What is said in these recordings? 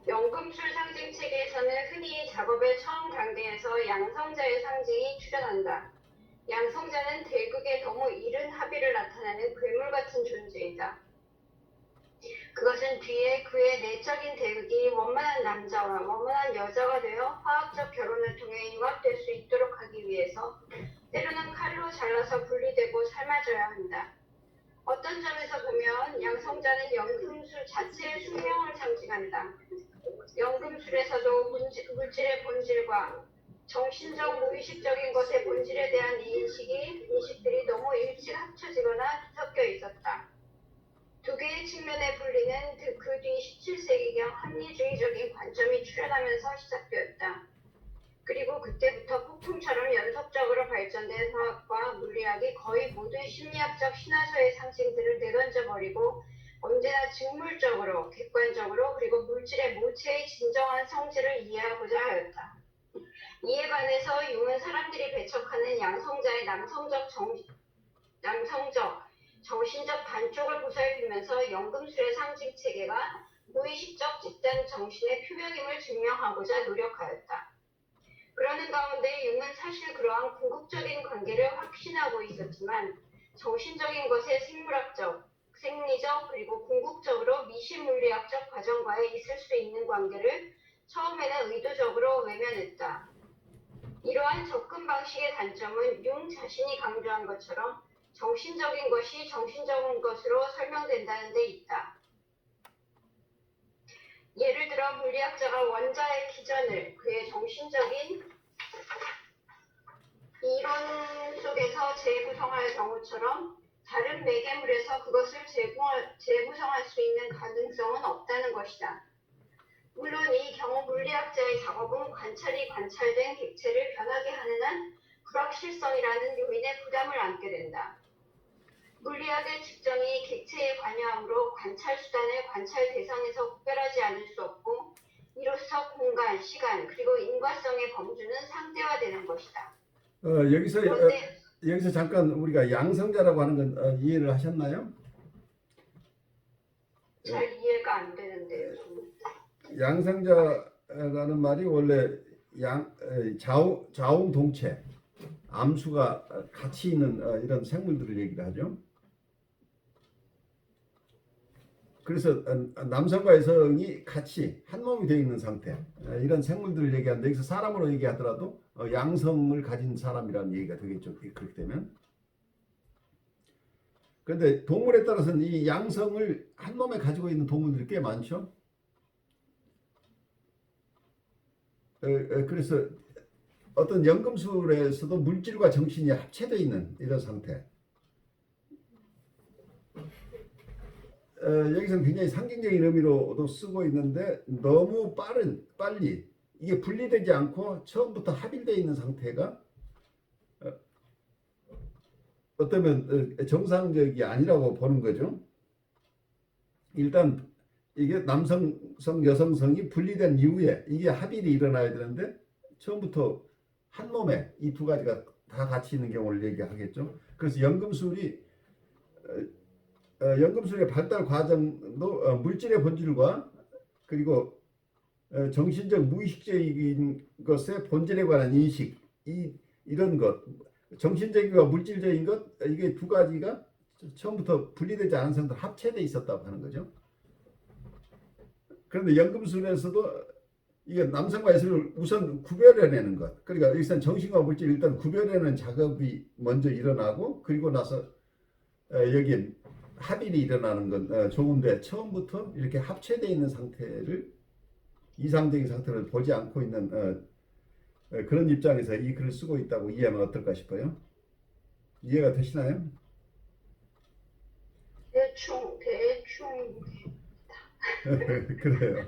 연금술 상징 체계에서는 흔히 작업의 처음 단계에서 양성자의 상징이 출현한다. 양성자는 대극의 너무 이른 합의를 나타내는 괴물 같은 존재이다. 그것은 뒤에 그의 내적인 대극이 원만한 남자와 원만한 여자가 되어 화학적 결혼을 통해 융합될 수 있도록 하기 위해서 때로는 칼로 잘라서 분리되고 삶아져야 한다. 어떤 점에서 보면 양성자는 연금술 자체의 숙명을 상징한다. 연금술에서도 물질의 본질과 정신적 무의식적인 것의 본질에 대한 인식들이 너무 일찍 합쳐지거나 섞여 있었다. 두 개의 측면의 분리는 그 뒤 17세기경 합리주의적인 관점이 출현하면서 시작되었다. 그리고 그때부터 폭풍처럼 연속적으로 발전된 화학과 물리학이 거의 모든 심리학적 신화서의 상징들을 내던져버리고 언제나 직물적으로, 객관적으로 그리고 물질의 모체의 진정한 성질을 이해하고자 하였다. 이에 반해서 융은 사람들이 배척하는 양성자의 남성적 정신적 반쪽을 보살피면서 연금술의 상징 체계가 무의식적 집단 정신의 표명임을 증명하고자 노력하였다. 그러는 가운데 융은 사실 그러한 궁극적인 관계를 확신하고 있었지만 정신적인 것의 생물학적, 생리적 그리고 궁극적으로 미시물리학적 과정과에 있을 수 있는 관계를 처음에는 의도적으로 외면했다. 이러한 접근 방식의 단점은 융 자신이 강조한 것처럼 정신적인 것이 정신적인 것으로 설명된다는 데 있다. 예를 들어 물리학자가 원자의 기전을 그의 정신적인 이론 속에서 재구성할 경우처럼 다른 매개물에서 그것을 재구성할 수 있는 가능성은 없다는 것이다. 물론 이 경우 물리학자의 작업은 관찰이 관찰된 객체를 변하게 하는 한 불확실성이라는 요인에 부담을 안게 된다. 물리학의 측정이 객체에 관여함으로 관찰 수단을 관찰 대상에서 구별하지 않을 수 없고 이로써 공간, 시간, 그리고 인과성의 범주는 상대화되는 것이다. 여기서 잠깐 우리가 양성자라고 하는 건 이해를 하셨나요? 잘 이해가 안 되는데요. 양성자라는 말이 원래 자웅동체, 암수가 같이 있는 이런 생물들을 얘기를 하죠. 그래서 남성과 여성이 같이 한 몸이 되어 있는 상태, 이런 생물들을 얘기하는데 여기서 사람으로 얘기하더라도 양성을 가진 사람이라는 얘기가 되겠죠. 그렇게 되면. 그런데 동물에 따라서는 이 양성을 한 몸에 가지고 있는 동물들이 꽤 많죠. 그래서 어떤 연금술에서도 물질과 정신이 합체되어 있는 이런 상태. 여기서는 굉장히 상징적인 의미로도 쓰고 있는데 너무 빨리 이게 분리되지 않고 처음부터 합일되어 있는 상태가 어쩌면 정상적이 아니라고 보는 거죠. 일단 이게 남성성, 여성성이 분리된 이후에 이게 합일이 일어나야 되는데 처음부터 한 몸에 이 두 가지가 다 같이 있는 경우를 얘기하겠죠. 그래서 연금술의 발달 과정도 물질의 본질과 그리고 정신적 무의식적인 것의 본질에 관한 인식, 이런 것, 정신적인 것과 물질적인 것, 이게 두 가지가 처음부터 분리되지 않은 상태로 합체되어 있었다고 하는 거죠. 그런데 연금술에서도 이게 남성과 여성을 우선 구별해내는 것, 그러니까 여기서는 정신과 물질 일단 구별해내는 작업이 먼저 일어나고 그리고 나서 여기에 합일이 일어나는 건 좋은데 처음부터 이렇게 합체되어 있는 상태를 이상적인 상태를 보지 않고 있는 그런 입장에서 이 글을 쓰고 있다고 이해하면 어떨까 싶어요. 이해가 되시나요? 대충 그래요.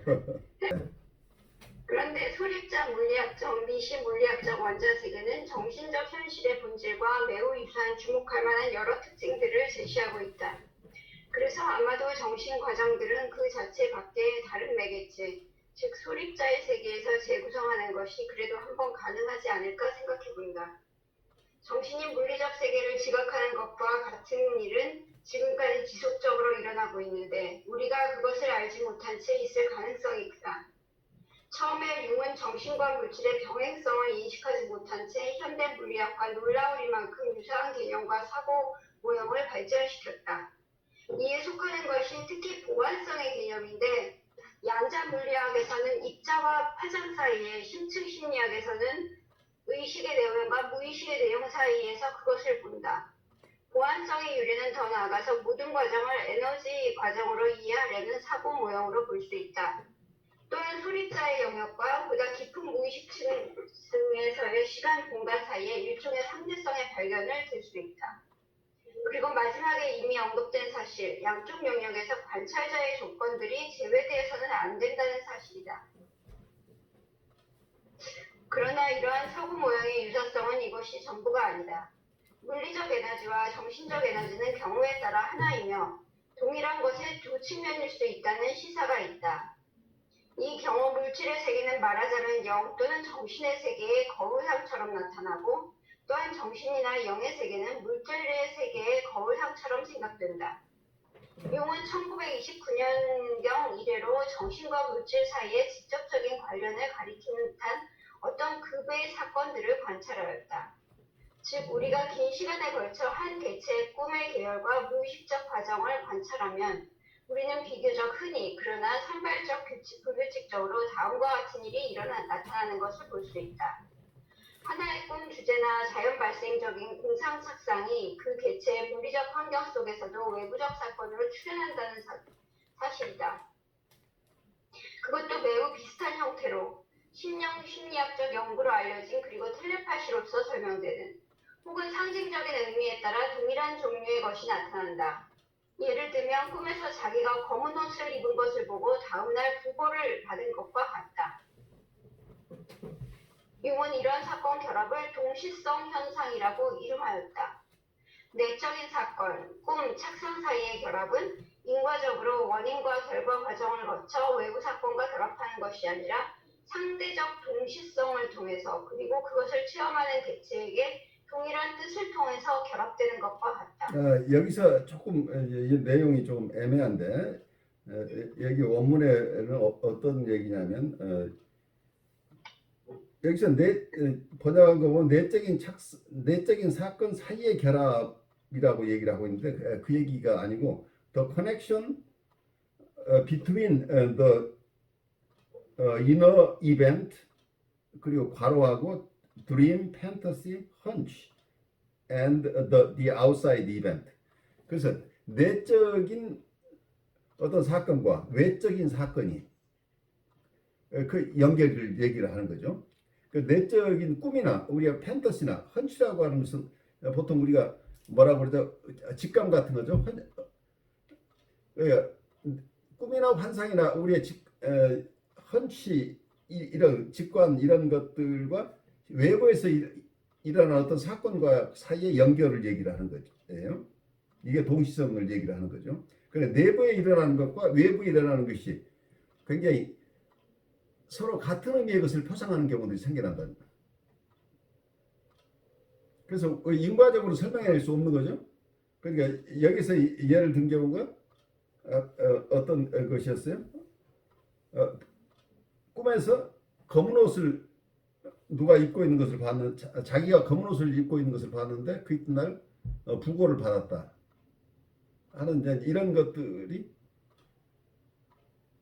그런데 소립자 물리학적, 미시 물리학적 원자 세계는 정신적 현실의 본질과 매우 유사한 주목할 만한 여러 특징들을 제시하고 있다. 그래서 아마도 정신 과정들은 그 자체 밖에 다른 매개체, 즉 소립자의 세계에서 재구성하는 것이 그래도 한번 가능하지 않을까 생각해 본다. 정신이 물리적 세계를 지각하는 것과 같은 일은 지금까지 지속적으로 일어나고 있는데 우리가 그것을 알지 못한 채 있을 가능성이 크다. 처음에 융은 정신과 물질의 병행성을 인식하지 못한 채 현대 물리학과 놀라우리만큼 유사한 개념과 사고 모형을 발전시켰다. 이에 속하는 것이 특히 보완성의 개념인데 양자 물리학에서는 입자와 파장 사이에, 심층 심리학에서는 의식의 내용과 무의식의 내용 사이에서 그것을 본다. 보완성의 유래는 더 나아가서 모든 과정을 에너지 과정으로 이해하려는 사고 모형으로 볼 수 있다. 또한 소립자의 영역과 보다 깊은 무의식층에서의 시간, 공간 사이에 일종의 상대성의 발견을 들 수 있다. 그리고 마지막에 이미 언급된 사실, 양쪽 영역에서 관찰자의 조건들이 제외되어서는 안 된다는 사실이다. 그러나 이러한 사고 모형의 유사성은 이것이 전부가 아니다. 물리적 에너지와 정신적 에너지는 경우에 따라 하나이며 동일한 것의 두 측면일 수 있다는 시사가 있다. 이 경우 물질의 세계는 말하자면 영 또는 정신의 세계의 거울상처럼 나타나고 또한 정신이나 영의 세계는 물질의 세계의 거울상처럼 생각된다. 융은 1929년경 이래로 정신과 물질 사이의 직접적인 관련을 가리키는 듯한 어떤 급의 사건들을 관찰하였다. 즉 우리가 긴 시간에 걸쳐 한 개체의 꿈의 계열과 무의식적 과정을 관찰하면 우리는 비교적 흔히 그러나 산발적 불규칙적으로 다음과 같은 일이 나타나는 것을 볼 수 있다. 하나의 꿈 주제나 자연 발생적인 공상 착상이 그 개체의 물리적 환경 속에서도 외부적 사건으로 출현한다는 사실이다. 그것도 매우 비슷한 형태로 심리학적 연구로 알려진 그리고 텔레파시로서 설명되는 혹은 상징적인 의미에 따라 동일한 종류의 것이 나타난다. 예를 들면 꿈에서 자기가 검은 옷을 입은 것을 보고 다음날 부고를 받은 것과 같다. 융은 이런 사건 결합을 동시성 현상이라고 이름하였다. 내적인 사건, 꿈, 착상 사이의 결합은 인과적으로 원인과 결과 과정을 거쳐 외부 사건과 결합하는 것이 아니라 상대적 동시성을 통해서 그리고 그것을 체험하는 개체에게 동일한 뜻을 통해서 결합되는 것과 같다. 여기서 조금 이 내용이 조금 애매한데 여기 원문에는 어떤 얘기냐면 여기서 번역한 거 보면 내적인 사건 사이의 결합이라고 얘기를 하고 있는데 그 얘기가 아니고 the connection between the inner event 그리고 괄호하고 dream, fantasy, hunch and the outside event. 그래서 내적인 어떤 사건과 외적인 사건이 그 연결을 얘기를 하는 거죠. 그 내적인 꿈이나 우리가 팬터시나 헌치라고 하는 것은 보통 우리가 뭐라고 그러죠? 직감 같은 거죠. 꿈이나 환상이나 우리의 헌치 이런 직관 이런 것들과 외부에서 일어나는 어떤 사건과 사이의 연결을 얘기를 하는 거예요. 이게 동시성을 얘기를 하는 거죠. 그래 내부에 일어나는 것과 외부에 일어나는 것이 굉장히 서로 같은 의미의 것을 표상하는 경우들이 생겨난다. 그래서 인과적으로 설명할 수 없는 거죠. 그러니까 여기서 예를 든 경우가 어떤 것이었어요? 꿈에서 검은 옷을 누가 입고 있는 것을 봤는데 자기가 검은 옷을 입고 있는 것을 봤는데 그 이튿날 부고를 받았다 하는 이런 것들이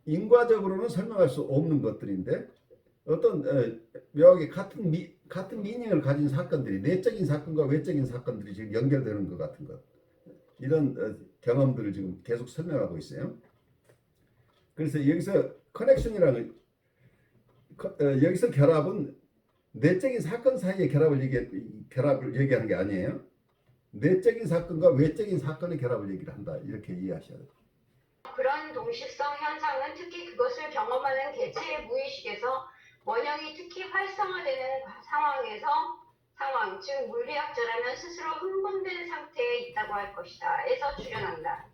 인과적으로는 설명할 수 없는 것들인데 어떤 묘하게 같은 미닝을 가진 사건들이 내적인 사건과 외적인 사건들이 지금 연결되는 것 같은 것 이런 경험들을 지금 계속 설명하고 있어요. 그래서 여기서 커넥션이라는 여기서 결합은 내적인 사건 사이의 결합을 얘기하는 게 아니에요. 내적인 사건과 외적인 사건의 결합을 얘기를 한다. 이렇게 이해하셔야 돼요. 그런 동시성 현상은 특히 그것을 경험하는 개체의 무의식에서 원형이 특히 활성화되는 상황, 즉 물리학자라면 스스로 흥분된 상태에 있다고 할 것이다. 에서 출현한다.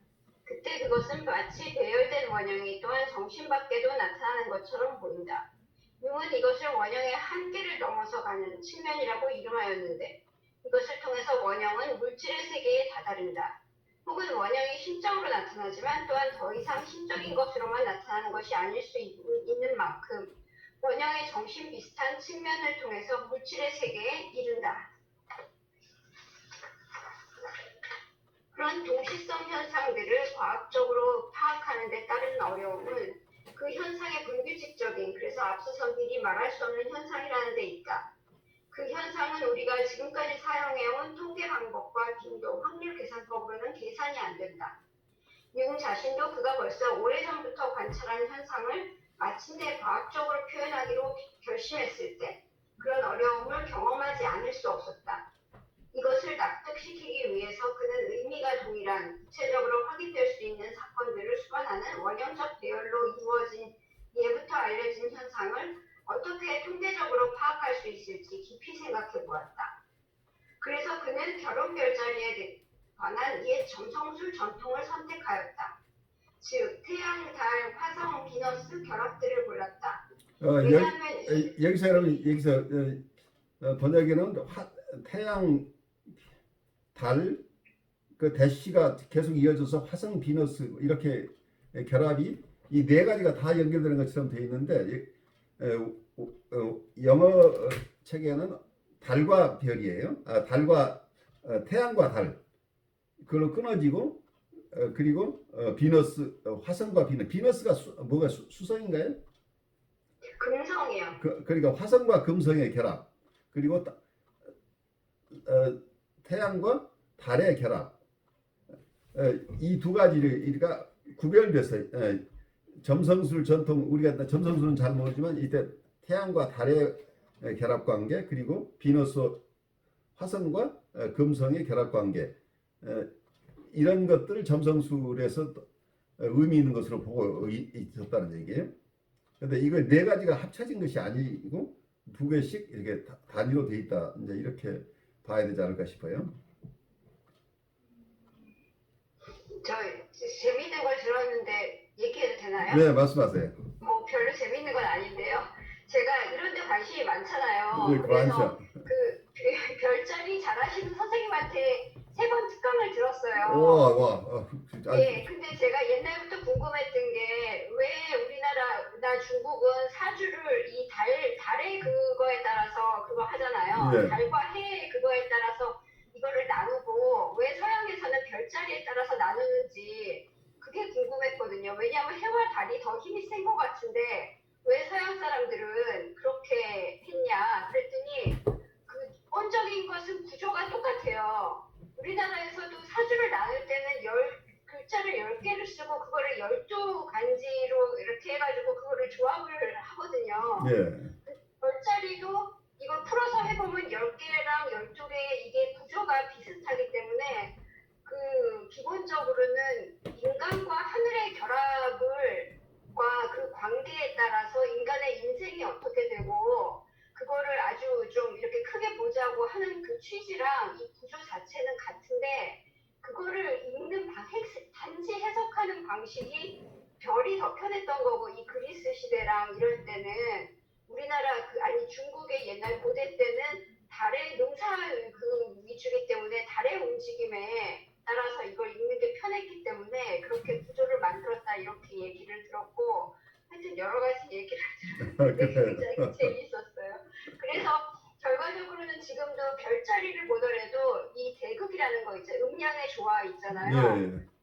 그때 그것은 마치 배열된 원형이 또한 정신 밖에도 나타나는 것처럼 보인다. 융은 이것을 원형의 한계를 넘어서 가는 측면이라고 이름하였는데 이것을 통해서 원형은 물질의 세계에 다다른다. 혹은 원형이 심적으로 나타나지만 또한 더 이상 심적인 것으로만 나타나는 것이 아닐 수 있는 만큼 원형의 정신 비슷한 측면을 통해서 물질의 세계에 이른다. 그런 동시성 현상들을 과학적으로 파악하는 데 따른 어려움은 그 현상의 불규칙적인, 그래서 앞서서 미리 말할 수 없는 현상이라는 데 있다. 그 현상은 우리가 지금까지 사용해온 통계 방법과 빈도, 확률 계산법으로는 계산이 안 된다. 뉴턴 자신도 그가 벌써 오래전부터 관찰한 현상을 마침내 과학적으로 표현하기로 결심했을 때 그런 어려움을 경험하지 않을 수 없었다. 이것을 납득시키기 위해서 그는 의미가 동일한 구체적으로 확인될 수 있는 사건들을 수반하는 원형적 배열로 이루어진 예부터 알려진 현상을 어떻게 통계적으로 파악할 수 있을지 깊이 생각해 보았다. 그래서 그는 결혼 별자리에 관한 옛 점성술 전통을 선택하였다. 즉 태양, 달, 화성, 비너스 결합들을 골랐다. 왜냐하면 여기서 여러분 여기서 번역에는 태양, 달, 그 대시가 계속 이어져서 화성, 비너스 이렇게 결합이 이 네 가지가 다 연결되는 것처럼 되어 있는데 영어 책에는 달과 별이에요. 달과 태양과 달 그걸로 끊어지고 그리고 비너스, 화성과 비너스가 뭐가 수성인가요? 금성이요. 그러니까 화성과 금성의 결합 그리고 태양과 달의 결합 이 두 가지가 구별돼서 점성술 전통 우리가 점성술은 잘 모르지만 이때 태양과 달의 결합 관계 그리고 비너스 화성과 금성의 결합 관계 이런 것들을 점성술에서 의미 있는 것으로 보고 있었다는 얘기예요. 그런데 이거 네 가지가 합쳐진 것이 아니고 두 개씩 이렇게 단위로 돼 있다. 이제 이렇게 봐야 되지 않을까 싶어요. 저 재미있는 걸 들었는데 얘기해도 되나요? 네, 말씀하세요. 뭐 별로 재미있는 건 아닌데요. 제가 이런 데 관심이 많잖아요. 네, 그래서 그 별자리 잘하시는 선생님한테 3번 특강을 들었어요. 와. 예, 근데 제가 옛날부터 궁금했던 게 왜 우리나라 중국은 사주를 이 달의 그거에 따라서 그거 하잖아요. 네. 달과 해의 그거에 따라서 이거를 나누고 왜 서양에서는 별자리에 따라서 나누는지 그게 궁금했거든요. 왜냐하면 해와 달이 더 힘이 센 것 같은데 왜 서양 사람들은 그렇게 했냐 그랬더니 그 기본적인 것은 구조가 똑같아요. 우리나라에서도 사주를 나눌 때는 글자를 10개를 쓰고 그거를 12간지로 이렇게 해가지고 그거를 조합을 하거든요. 네. 별자리도 이걸 풀어서 해보면 10개랑 12개 이게 구조가 비슷하기 때문에 그 기본적으로는 인간과 하늘의 결합을 그 관계에 따라서 인간의 인생이 어떻게 되고 그거를 아주 좀 이렇게 크게 보자고 하는 그 취지랑 이 구조 자체는 같은데 그거를 읽는 단지 해석하는 방식이 별이 더 편했던 거고 이 그리스 시대랑 이럴 때는 우리나라 중국의 옛날 고대 때는 달의 농사 그 위주기 때문에 달의 움직임에 따라서 이걸 읽는 게 편했기 때문에 그렇게 구조를 만들었다 이렇게 얘기를 들었고 하여튼 여러 가지 얘기를 들었는데 굉장히 재미있었어요. 그래서 결과적으로는 지금도 별자리를 보더라도 이 대극이라는 거 있죠. 음양의 조화 있잖아요. 예.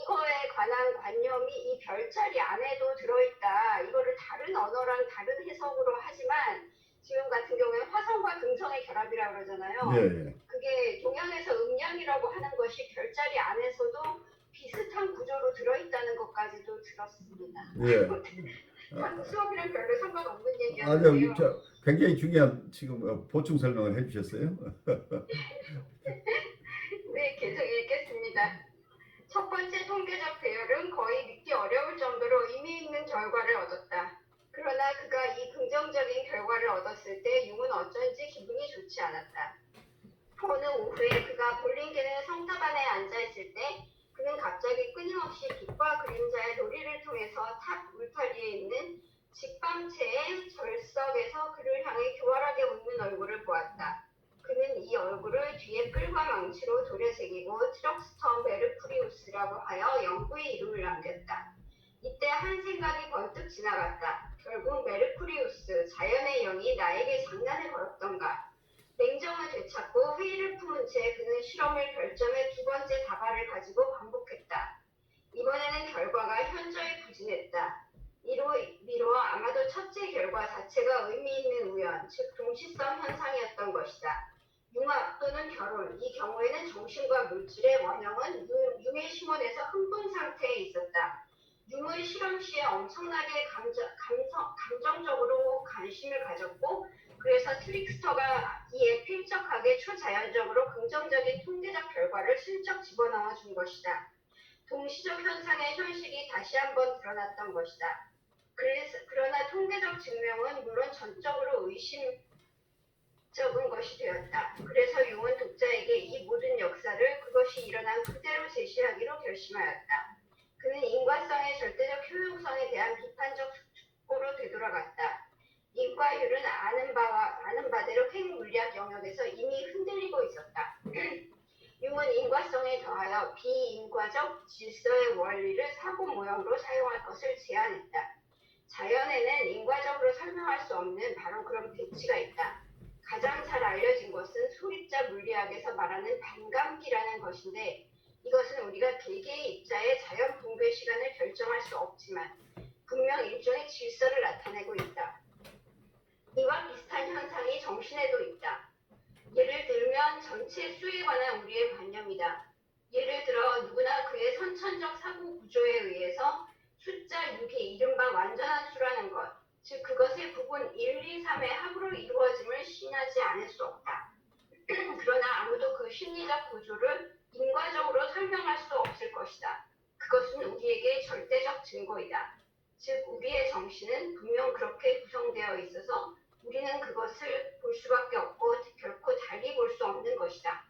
이거에 관한 관념이 이 별자리 안에도 들어있다. 이거를 다른 언어랑 다른 해석으로 하지만 지금 같은 경우에 화성과 금성의 결합이라고 그러잖아요. 예. 그게 동양에서 음양이라고 하는 것이 별자리 안에서도 비슷한 구조로 들어있다는 것까지도 들었습니다. 예. 수업이랑 별로 상관없는 얘기였는데요. 아주 굉장히 중요한 지금 보충 설명을 해주셨어요. 네, 계속 읽겠습니다. 첫 번째 통계적 배열은 거의 믿기 어려울 정도로 의미 있는 결과를 얻었다. 그러나 그가 이 긍정적인 결과를 얻었을 때 융은 어쩐지 기분이 좋지 않았다. 어느 오후에 그가 볼링계는 성탑안에 앉아있을 때 그는 갑자기 끊임없이 빛과 그림자의 놀이를 통해서 탑 울타리에 있는 직방체의 절석에서 그를 향해 교활하게 웃는 얼굴을 보았다. 그는 이 얼굴을 뒤에 뿔과 망치로 도려새기고 트럭스터 메르쿠리우스라고 하여 영구의 이름을 남겼다. 이때 한 생각이 번뜩 지나갔다. 결국 메르쿠리우스 자연의 영이 나에게 장난을 걸었던가. 냉정을 되찾고 회의를 품은 채 그는 실험을 결정해 두 번째 다발을 가지고 반복했다. 이번에는 결과가 현저히 부진했다. 이로 아마도 첫째 결과 자체가 의미 있는 우연, 즉 동시성 현상이었던 것이다. 융합 또는 결혼, 이 경우에는 정신과 물질의 원형은 융의 심원에서 흥분 상태에 있었다. 융은 실험 시에 엄청나게 감정적으로 관심을 가졌고, 그래서 트릭스터가 이에 필적하게 초자연적으로 긍정적인 통계적 결과를 슬쩍 집어넣어 준 것이다. 동시적 현상의 현실이 다시 한번 드러났던 것이다. 그러나 통계적 증명은 물론 전적으로 의심적인 것이 되었다. 그래서 융은 독자에게 이 모든 역사를 그것이 일어난 그대로 제시하기로 결심하였다. 그는 인과성의 절대적 효용성에 대한 비판적 숙고로 되돌아갔다. 인과율은 아는 바대로 핵물리학 영역에서 이미 흔들리고 있었다. 융은 인과성에 더하여 비인과적 질서의 원리를 사고 모형으로 사용할 것을 제안했다. 자연에는 인과적으로 설명할 수 없는 바로 그런 배치가 있다. 가장 잘 알려진 것은 소립자 물리학에서 말하는 반감기라는 것인데, 이것은 우리가 개개의 입자의 자연 붕괴 시간을 결정할 수 없지만 분명 일종의 질서를 나타내고 있다. 이와 비슷한 현상이 정신에도 있다. 예를 들면 전체 수에 관한 우리의 관념이다. 예를 들어 누구나 그의 선천적 사고 구조에 의해서 숫자 6이 이른바 완전한 수라는 것, 즉 그것의 부분 1, 2, 3의 합으로 이루어짐을 시인하지 않을 수 없다. 그러나 아무도 그 심리적 구조를 인과적으로 설명할 수 없을 것이다. 그것은 우리에게 절대적 증거이다. 즉 우리의 정신은 분명 그렇게 구성되어 있어서 우리는 그것을 볼 수밖에 없고 결코 달리 볼 수 없는 것이다.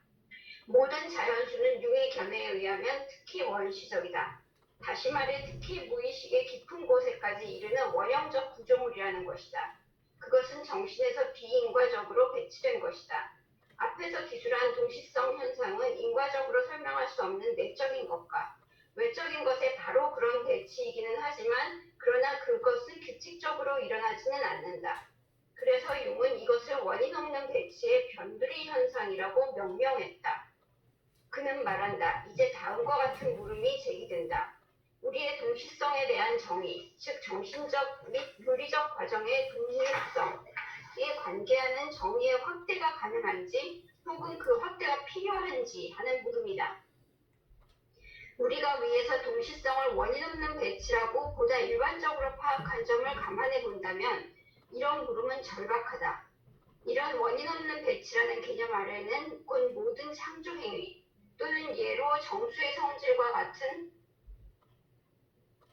모든 자연수는 융의 견해에 의하면 특히 원시적이다. 다시 말해 특히 무의식의 깊은 곳에까지 이르는 원형적 구조물이라는 것이다. 그것은 정신에서 비인과적으로 배치된 것이다. 앞에서 기술한 동시성 현상은 인과적으로 설명할 수 없는 내적인 것과 외적인 것의 바로 그런 배치이기는 하지만 그러나 그것은 규칙적으로 일어나지는 않는다. 그래서 융은 이것을 원인 없는 배치의 변두리 현상이라고 명명했다. 그는 말한다. 이제 다음과 같은 물음이 제기된다. 우리의 동시성에 대한 정의, 즉 정신적 및 물리적 과정의 동일성에 관계하는 정의의 확대가 가능한지 혹은 그 확대가 필요한지 하는 물음이다. 우리가 위에서 동시성을 원인 없는 배치라고 보다 일반적으로 파악한 점을 감안해 본다면 이런 물음은 절박하다. 이런 원인 없는 배치라는 개념 아래는 곧 모든 창조 행위 또는 예로 정수의 성질과 같은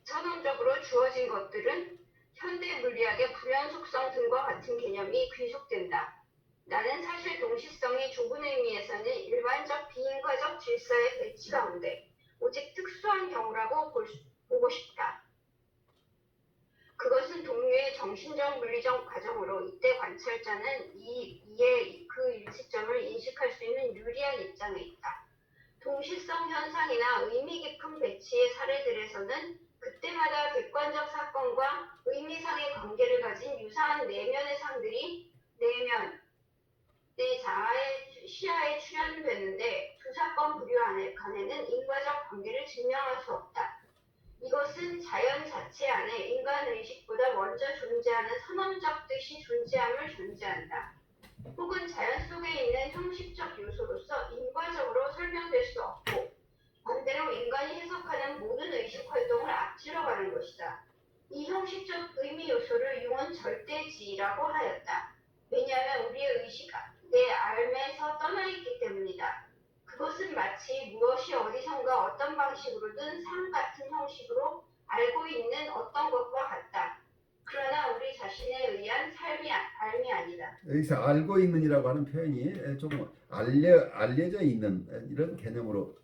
선언적으로 주어진 것들은 현대 물리학의 불연 속성 등과 같은 개념이 귀속된다. 나는 사실 동시성이 좁은 의미에서는 일반적 비인과적 질서의 배치 가운데 오직 특수한 경우라고 보고 싶다. 그것은 동료의 정신적 물리적 과정으로 이때 관찰자는 이의 그 일시점을 인식할 수 있는 유리한 입장에 있다. 동시성 현상이나 의미 깊은 배치의 사례들에서는 그때마다 객관적 사건과 의미상의 관계를 가진 유사한 내면의 상들이 내면의 자아의 시야에 출현되는데 두 사건 부류 간에는 인과적 관계를 증명할 수 없다. 이것은 자연 자체 안에 인간 의식보다 먼저 존재하는 선언적 뜻이 존재함을 존재한다. 혹은 자연 속에 있는 형식적 요소로서 인과적으로 설명될 수 없고 반대로 인간이 해석하는 모든 의식 활동을 앞질러가는 것이다. 이 형식적 의미 요소를 융은 절대지라고 하였다. 왜냐하면 우리의 의식은 내 알에서 떠나있기 때문이다. 그것은 마치 무엇이 어디선가 어떤 방식으로든 상 같은 형식으로 알고 있는 어떤 것과 같다. 그러나 우리 자신에 의한 삶이 알미 아니다. 여기서 알고 있는이라고 하는 표현이 조금 알려져 있는 이런 개념으로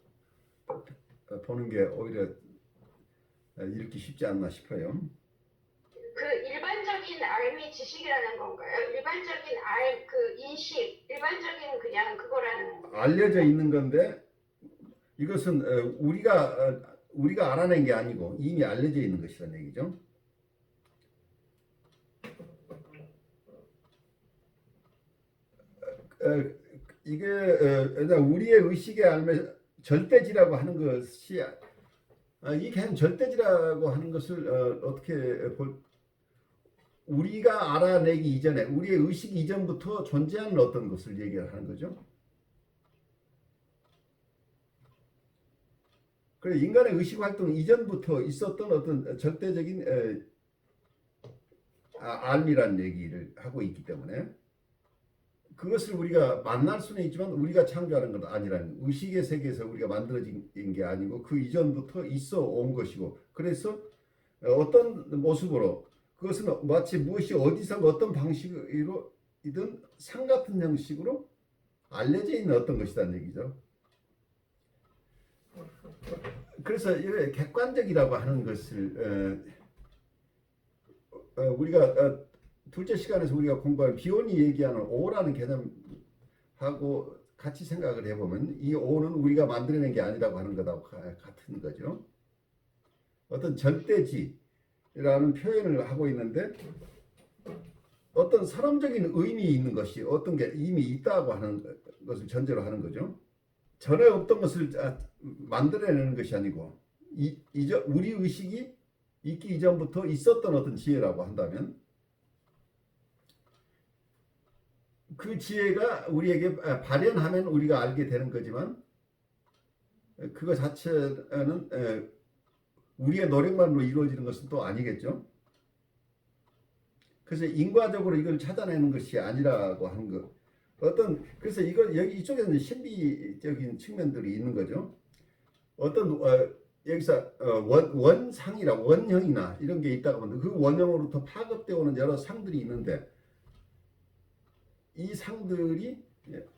보는 게 오히려 읽기 쉽지 않나 싶어요. 그 일반적인 알미 지식이라는 건가요? 일반적인 그 인식, 일반적인 그냥 그거라는 건가요? 알려져 있는 건데 이것은 우리가 알아낸 게 아니고 이미 알려져 있는 것이라는 얘기죠. 이게 우리의 의식에 알면 절대지라고 하는 것이 이게 그냥 절대지라고 하는 것을 어떻게 우리가 알아내기 이전에 우리의 의식 이전부터 존재하는 어떤 것을 얘기를 하는 거죠. 그래 인간의 의식 활동 이전부터 있었던 어떤 절대적인 알미란 얘기를 하고 있기 때문에 그것을 우리가 만날 수는 있지만 우리가 창조하는 건 아니라는 의식의 세계에서 우리가 만들어진 게 아니고 그 이전부터 있어 온 것이고 그래서 어떤 모습으로 그것은 마치 무엇이 어디서 어떤 방식으로이든 상 같은 형식으로 알려져 있는 어떤 것이라는 얘기죠. 그래서 이게 객관적이라고 하는 것을 우리가 둘째 시간에서 우리가 공부한 비온이 얘기하는 오라는 개념하고 같이 생각을 해보면 이 오는 우리가 만들어낸 게 아니라고 하는 것하고 같은 거죠. 어떤 절대지라는 표현을 하고 있는데 어떤 사람적인 의미 있는 것이 어떤 게 이미 있다고 하는 것을 전제로 하는 거죠. 전에 없던 것을 만들어내는 것이 아니고 우리 의식이 있기 이전부터 있었던 어떤 지혜라고 한다면 그 지혜가 우리에게 발현하면 우리가 알게 되는 거지만 그거 자체는 우리의 노력만으로 이루어지는 것은 또 아니겠죠. 그래서 인과적으로 이걸 찾아내는 것이 아니라고 하는 것. 그래서 여기 이쪽에는 신비적인 측면들이 있는 거죠. 여기서 원상이라 원형이나 이런 게 있다고 하면 그 원형으로부터 파급되어 오는 여러 상들이 있는데 이 상들이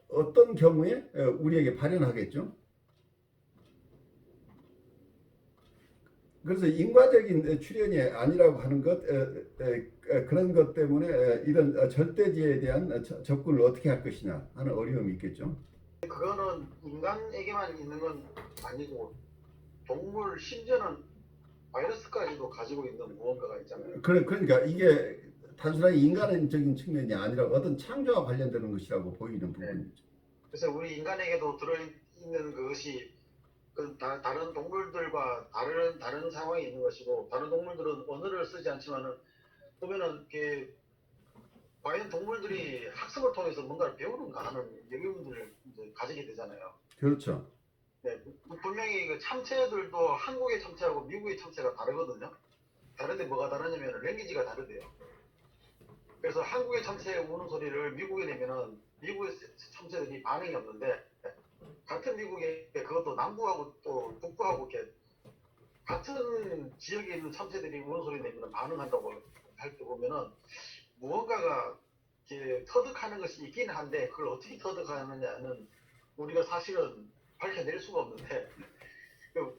어떤 경우에 우리에게 발현하겠죠. 그래서 인과적인 출현이 아니라고 하는 것 그런 것 때문에 이런 절대지에 대한 접근을 어떻게 할 것이냐 하는 어려움이 있겠죠. 그거는 인간에게만 있는 건 아니고 동물 심지어는 바이러스까지도 가지고 있는 무언가가 있잖아요. 그러니까 이게 단순하게 인간적인 측면이 아니라 어떤 창조와 관련되는 것이라고 보이는 부분이죠. 그래서 우리 인간에게도 들어있는 그것이 다른 동물들과 다른 상황이 있는 것이고 다른 동물들은 언어를 쓰지 않지만은 보면은 과연 동물들이 학습을 통해서 뭔가를 배우는가 하는 의문들을 가지게 되잖아요. 그렇죠. 네, 분명히 그 참새들도 한국의 참새하고 미국의 참새가 다르거든요. 다른데 뭐가 다르냐면 랭귀지가 다르대요. 그래서 한국의 참새 우는 소리를 미국에 내면은 미국의 참새들이 반응이 없는데 같은 미국에 그것도 남부하고 또 북부하고 이렇게 같은 지역에 있는 참새들이 우는 소리 내면 반응한다고 할 때 보면은 무언가가 이렇게 터득하는 것이 있긴 한데 그걸 어떻게 터득하느냐는 우리가 사실은 밝혀낼 수가 없는데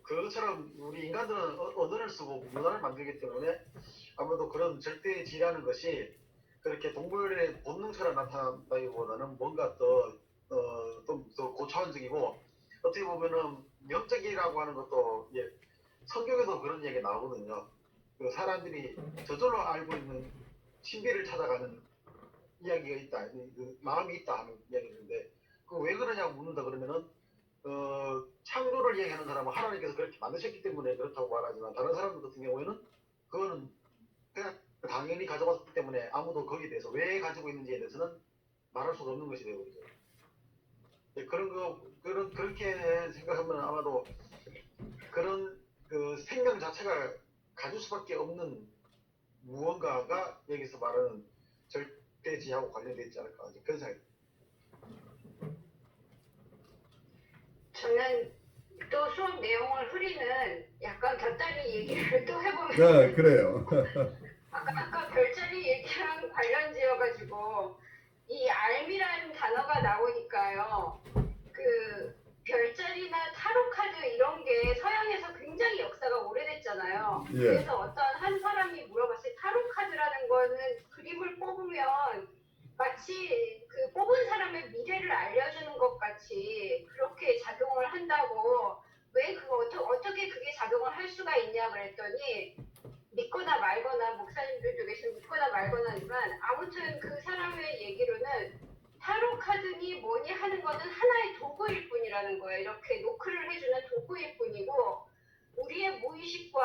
그것처럼 우리 인간들은 언어를 쓰고 문화를 만들기 때문에 아무래도 그런 절대지라는 것이 그렇게 동물의 본능처럼 나타난다기보다는 뭔가 좀 더 고차원적이고 어떻게 보면은 영적이라고 하는 것도 성경에도 그런 얘기 나오거든요. 그 사람들이 저절로 알고 있는 신비를 찾아가는 이야기가 있다, 마음이 있다 하는 이야기인데 그 왜 그러냐고 묻는다 그러면은 창조를 얘기하는 사람은 하나님께서 그렇게 만드셨기 때문에 그렇다고 말하지만 다른 사람들 같은 경우에는 그거는 그냥 당연히 가져왔기 때문에 아무도 거기에 대해서 왜 가지고 있는지에 대해서는 말할 수가 없는 것이 되거든요. 그렇게 생각하면 아마도 그런 그 생명 자체가 가질 수밖에 없는 무언가가 여기서 말하는 절대지하고 관련되어 있지 않을까 그런 생각이. 저는 또 수업 내용을 흐리는 약간 곁다리 얘기를 또 해보면 네, 그래요. 아까 별자리 얘기랑 관련지어가지고 이 알미라는 단어가 나오니까요. 그 별자리나 타로 카드 이런 게 서양에서 굉장히 역사가 오래됐잖아요. 예. 그래서 어떤 한 사람이 물어봤을 때 타로 카드라는 거는 그림을 뽑으면 마치 그 뽑은 사람의 미래를 알려주는 것 같이 그렇게 작용을 한다고 왜 그거 어떻게 그게 작용을 할 수가 있냐 그랬더니 믿거나 말거나 목사님들도 계시면 믿거나 말거나지만 아무튼 그 사람의 얘기로는 타로 카드니 거는 하나의 도구일 뿐이라는 거예요. 이렇게 노크를 해주는 도구일 뿐이고 우리의 무의식과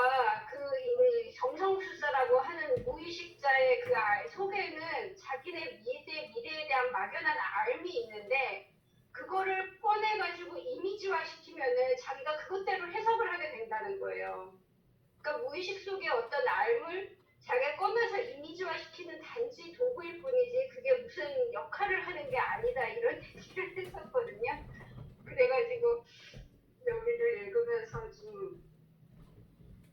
이 정성술사라고 하는 무의식자의 그 속에는 자기네 미래에 대한 막연한 알미 있는데 그거를 꺼내가지고 이미지화 시키면은 자기가 그것대로 해석을 하게 된다는 거예요. 그러니까 무의식 속에 어떤 알을 자기가 꺼내서 이미지화 시키는 단지 도구일 뿐이지 그게 무슨 역할을 하는 게 아니다 이런 얘기를 했었거든요. 그래가지고 여기를 읽으면서 좀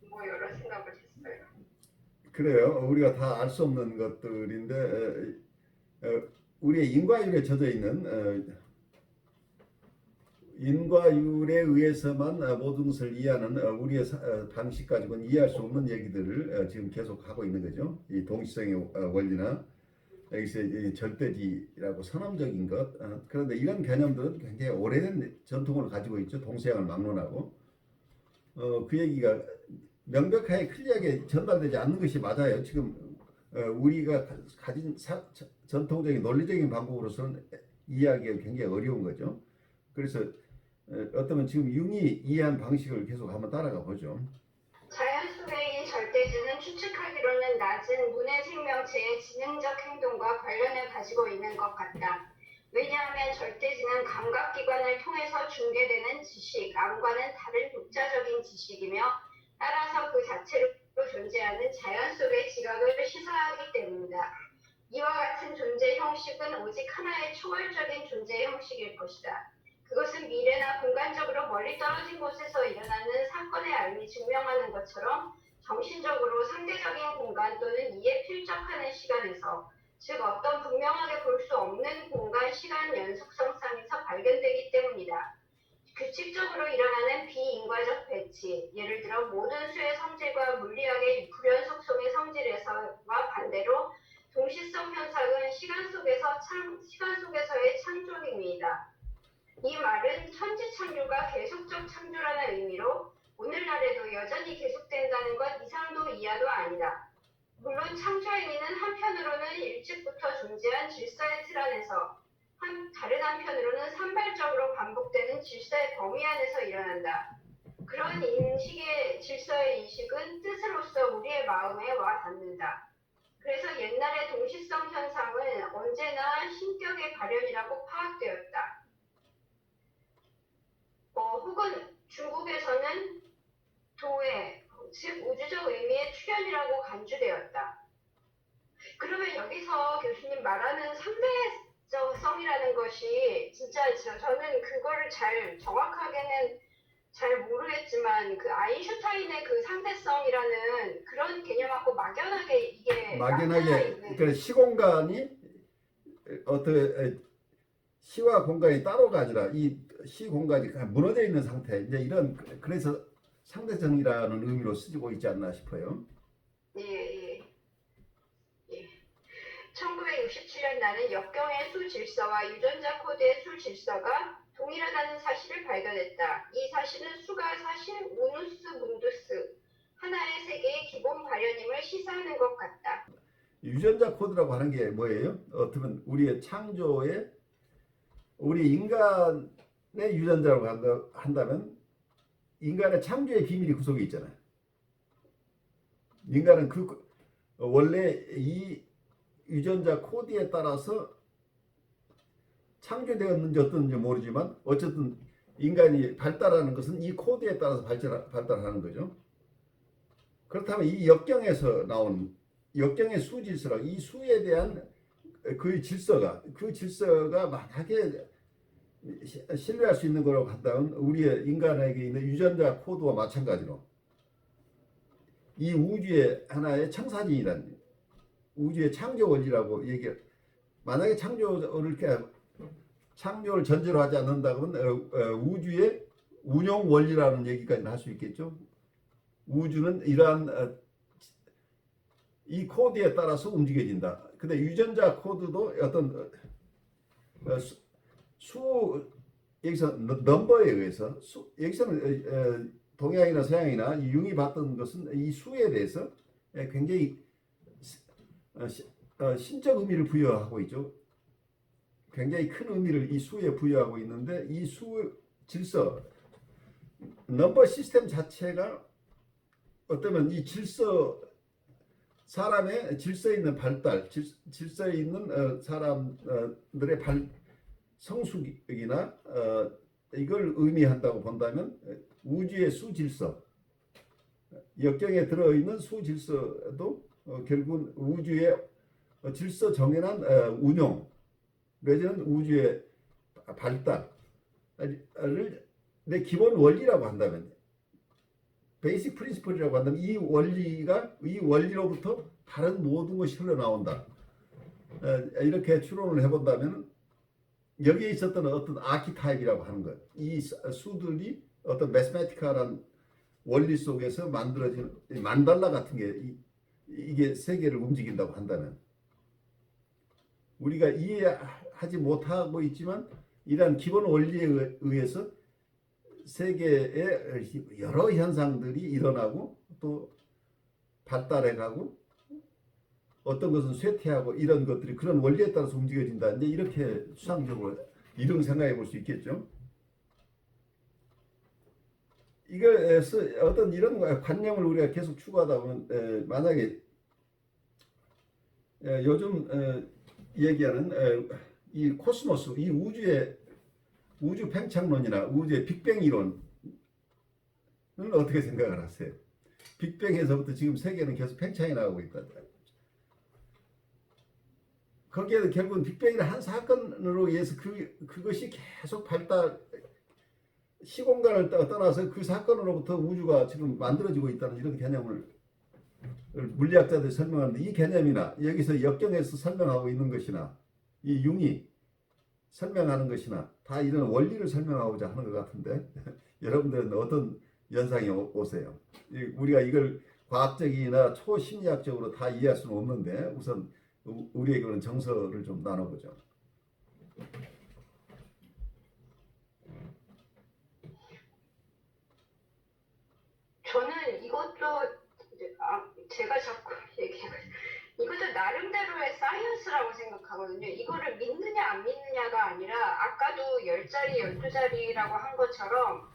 뭐 여러 생각을 했어요. 그래요. 우리가 다 알 수 없는 것들인데 우리의 인과율에 젖어 있는 인과율에 의해서만 모든 것을 이해하는 우리의 방식 가지고는 이해할 수 없는 얘기들을 지금 계속 하고 있는 거죠. 이 동시성의 원리나 여기서 이 절대지라고 선언적인 것. 그런데 이런 개념들은 굉장히 오래된 전통을 가지고 있죠. 동서양을 막론하고 그 얘기가 명백하게 클리어하게 전달되지 않는 것이 맞아요. 지금 우리가 가진 전통적인 논리적인 방법으로서는 이해하기가 굉장히 어려운 거죠. 그래서 어쩌면 지금 융이 이해한 방식을 계속 한번 따라가 보죠. 자연 속의 이 절대지는 추측하기로는 낮은 문해 생명체의 지능적 행동과 관련을 가지고 있는 것 같다. 왜냐하면 절대지는 감각기관을 통해서 중계되는 지식, 암과는 다른 독자적인 지식이며 따라서 그 자체로 존재하는 자연 속의 지각을 시사하기 때문이다. 이와 같은 존재 형식은 오직 하나의 초월적인 존재 형식일 것이다. 그것은 미래나 공간적으로 멀리 떨어진 곳에서 일어나는 사건의 알미 증명하는 것처럼 정신적으로 상대적인 공간 또는 이에 필적하는 시간에서 즉 어떤 분명하게 볼 수 없는 공간 시간 연속성상에서 발견되기 때문이다. 규칙적으로 일어나는 비인과적 배치, 예를 들어 모든 수의 성질과 물리학의 불연 속성의 성질에서와 반대로 동시성 현상은 시간 속에서의 창조임이다. 이 말은 천지창조가 계속적 창조라는 의미로 오늘날에도 여전히 계속된다는 것 이상도 이하도 아니다. 물론 창조 행위는 한편으로는 일찍부터 존재한 질서의 틀 안에서 다른 한편으로는 산발적으로 반복되는 질서의 범위 안에서 일어난다. 그런 인식의 질서의 인식은 뜻으로서 우리의 마음에 와 닿는다. 그래서 옛날의 동시성 현상은 언제나 신격의 발현이라고 파악되었다. 혹은 중국에서는 도의, 즉 우주적 의미의 출현이라고 간주되었다. 그러면 여기서 교수님 말하는 상대성이라는 것이 진짜 저는 그거를 정확하게는 잘 모르겠지만 그 아인슈타인의 그 상대성이라는 그런 개념하고 막연하게 이게 그러니까 시공간이 어떻게 시와 공간이 따로가 아니라 이 시 공간이 무너져 있는 상태 이제 이런 그래서 상대성이라는 의미로 쓰고 있지 않나 싶어요. 예. 1967년 나는 역경의 수 질서와 유전자 코드의 수 질서가 동일하다는 사실을 발견했다. 이 사실은 수가 사실 우누스 문두스 하나의 세계의 기본 발현임을 시사하는 것 같다. 유전자 코드라고 하는 게 뭐예요? 어떻게 보면 우리의 창조의 우리 인간의 유전자라고 한다면 인간의 창조의 비밀이 그 속에 있잖아요. 인간은 원래 이 유전자 코드에 따라서 창조되었는지 어떤지 모르지만 어쨌든 인간이 발달하는 것은 이 코드에 따라서 발달하는 거죠. 그렇다면 이 역경에서 나온 역경의 수 질서라 이 수에 대한 그 질서가 만약에 신뢰할 수 있는 거라고 한다면 우리의 인간에게 있는 유전자 코드와 마찬가지로 이 우주의 하나의 청사진이라는 우주의 창조 원리라고 만약에 창조를 전제로 하지 않는다면 우주의 운용 원리라는 얘기까지는 할 수 있겠죠. 우주는 이러한 이 코드에 따라서 움직여진다. 근데 유전자 코드도 어떤 여기서 넘버에 의해서 여기서는 동양이나 서양이나 융이 봤던 것은 이 수에 대해서 굉장히 신적 의미를 부여하고 있죠. 굉장히 큰 의미를 이 수에 부여하고 있는데 이 수 질서 넘버 시스템 자체가 어쩌면 이 질서 사람의 질서 있는 발달, 질서 있는 사람들의 성숙이나 이걸 의미한다고 본다면 우주의 수질서, 역경에 들어있는 수질서도 결국은 우주의 질서 정연한 운용, 내지는 우주의 발달을 내 기본 원리라고 한다면, 베이직 프린시플이라고 한다면 이 원리로부터 다른 모든 것이 흘러나온다. 이렇게 추론을 해본다면 여기에 있었던 어떤 아키타입이라고 하는 것, 이 수들이 어떤 매스메티컬한 원리 속에서 만들어진 만달라 같은 게 이게 세계를 움직인다고 한다면, 우리가 이해하지 못하고 있지만 이러한 기본 원리에 의해서 세계의 여러 현상들이 일어나고 또 발달해가고 어떤 것은 쇠퇴하고 이런 것들이 그런 원리에 따라서 움직여진다. 이제 이렇게 수상적으로 이런 생각해 볼 수 있겠죠. 이걸 어떤 이런 관념을 우리가 계속 추구하다 보면 만약에 요즘 얘기하는 이 코스모스, 이 우주 팽창론이나 우주의 빅뱅 이론은 어떻게 생각을 하세요? 빅뱅에서부터 지금 세계는 계속 팽창이 나오고 있다. 거기에도 결국은 빅뱅이라는 한 사건으로 의해서 그것이 계속 발달, 시공간을 떠나서 그 사건으로부터 우주가 지금 만들어지고 있다는 이런 개념을 물리학자들이 설명하는데, 이 개념이나 여기서 역경에서 설명하고 있는 것이나 이 융이 설명하는 것이나 다 이런 원리를 설명하고자 하는 것 같은데 여러분들은 어떤 연상이 오세요? 우리가 이걸 과학적이나 초심리학적으로 다 이해할 수는 없는데 우선 우리의 그런 정서를 좀 나눠보죠. 저는 이것도 제가 자꾸 얘기해요. 이것도 나름대로의 사이언스라고 생각하거든요. 이거를 믿느냐 안 믿느냐가 아니라 아까도 10자리, 12자리라고 한 것처럼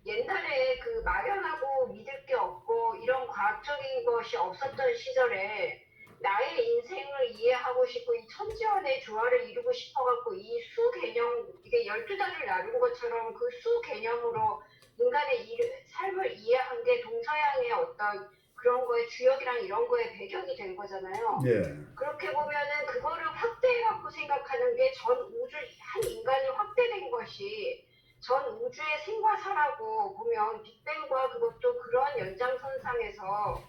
옛날에 그 막연하고 믿을 게 없고 이런 과학적인 것이 없었던 시절에 나의 인생을 이해하고 싶고 이 천지원의 조화를 이루고 싶어갖고 이 수 개념, 이게 12자리를 나눈 것처럼 그 수 개념으로 인간의 삶을 이해한 게 동서양의 어떤 그런 거에 주역이랑 이런 거에 배경이 된 거잖아요. 예. 그렇게 보면은 그거를 확대해갖고 생각하는 게 전 우주, 한 인간이 확대된 것이 전 우주의 생과사라고 보면 빅뱅과 그것도 그런 연장선상에서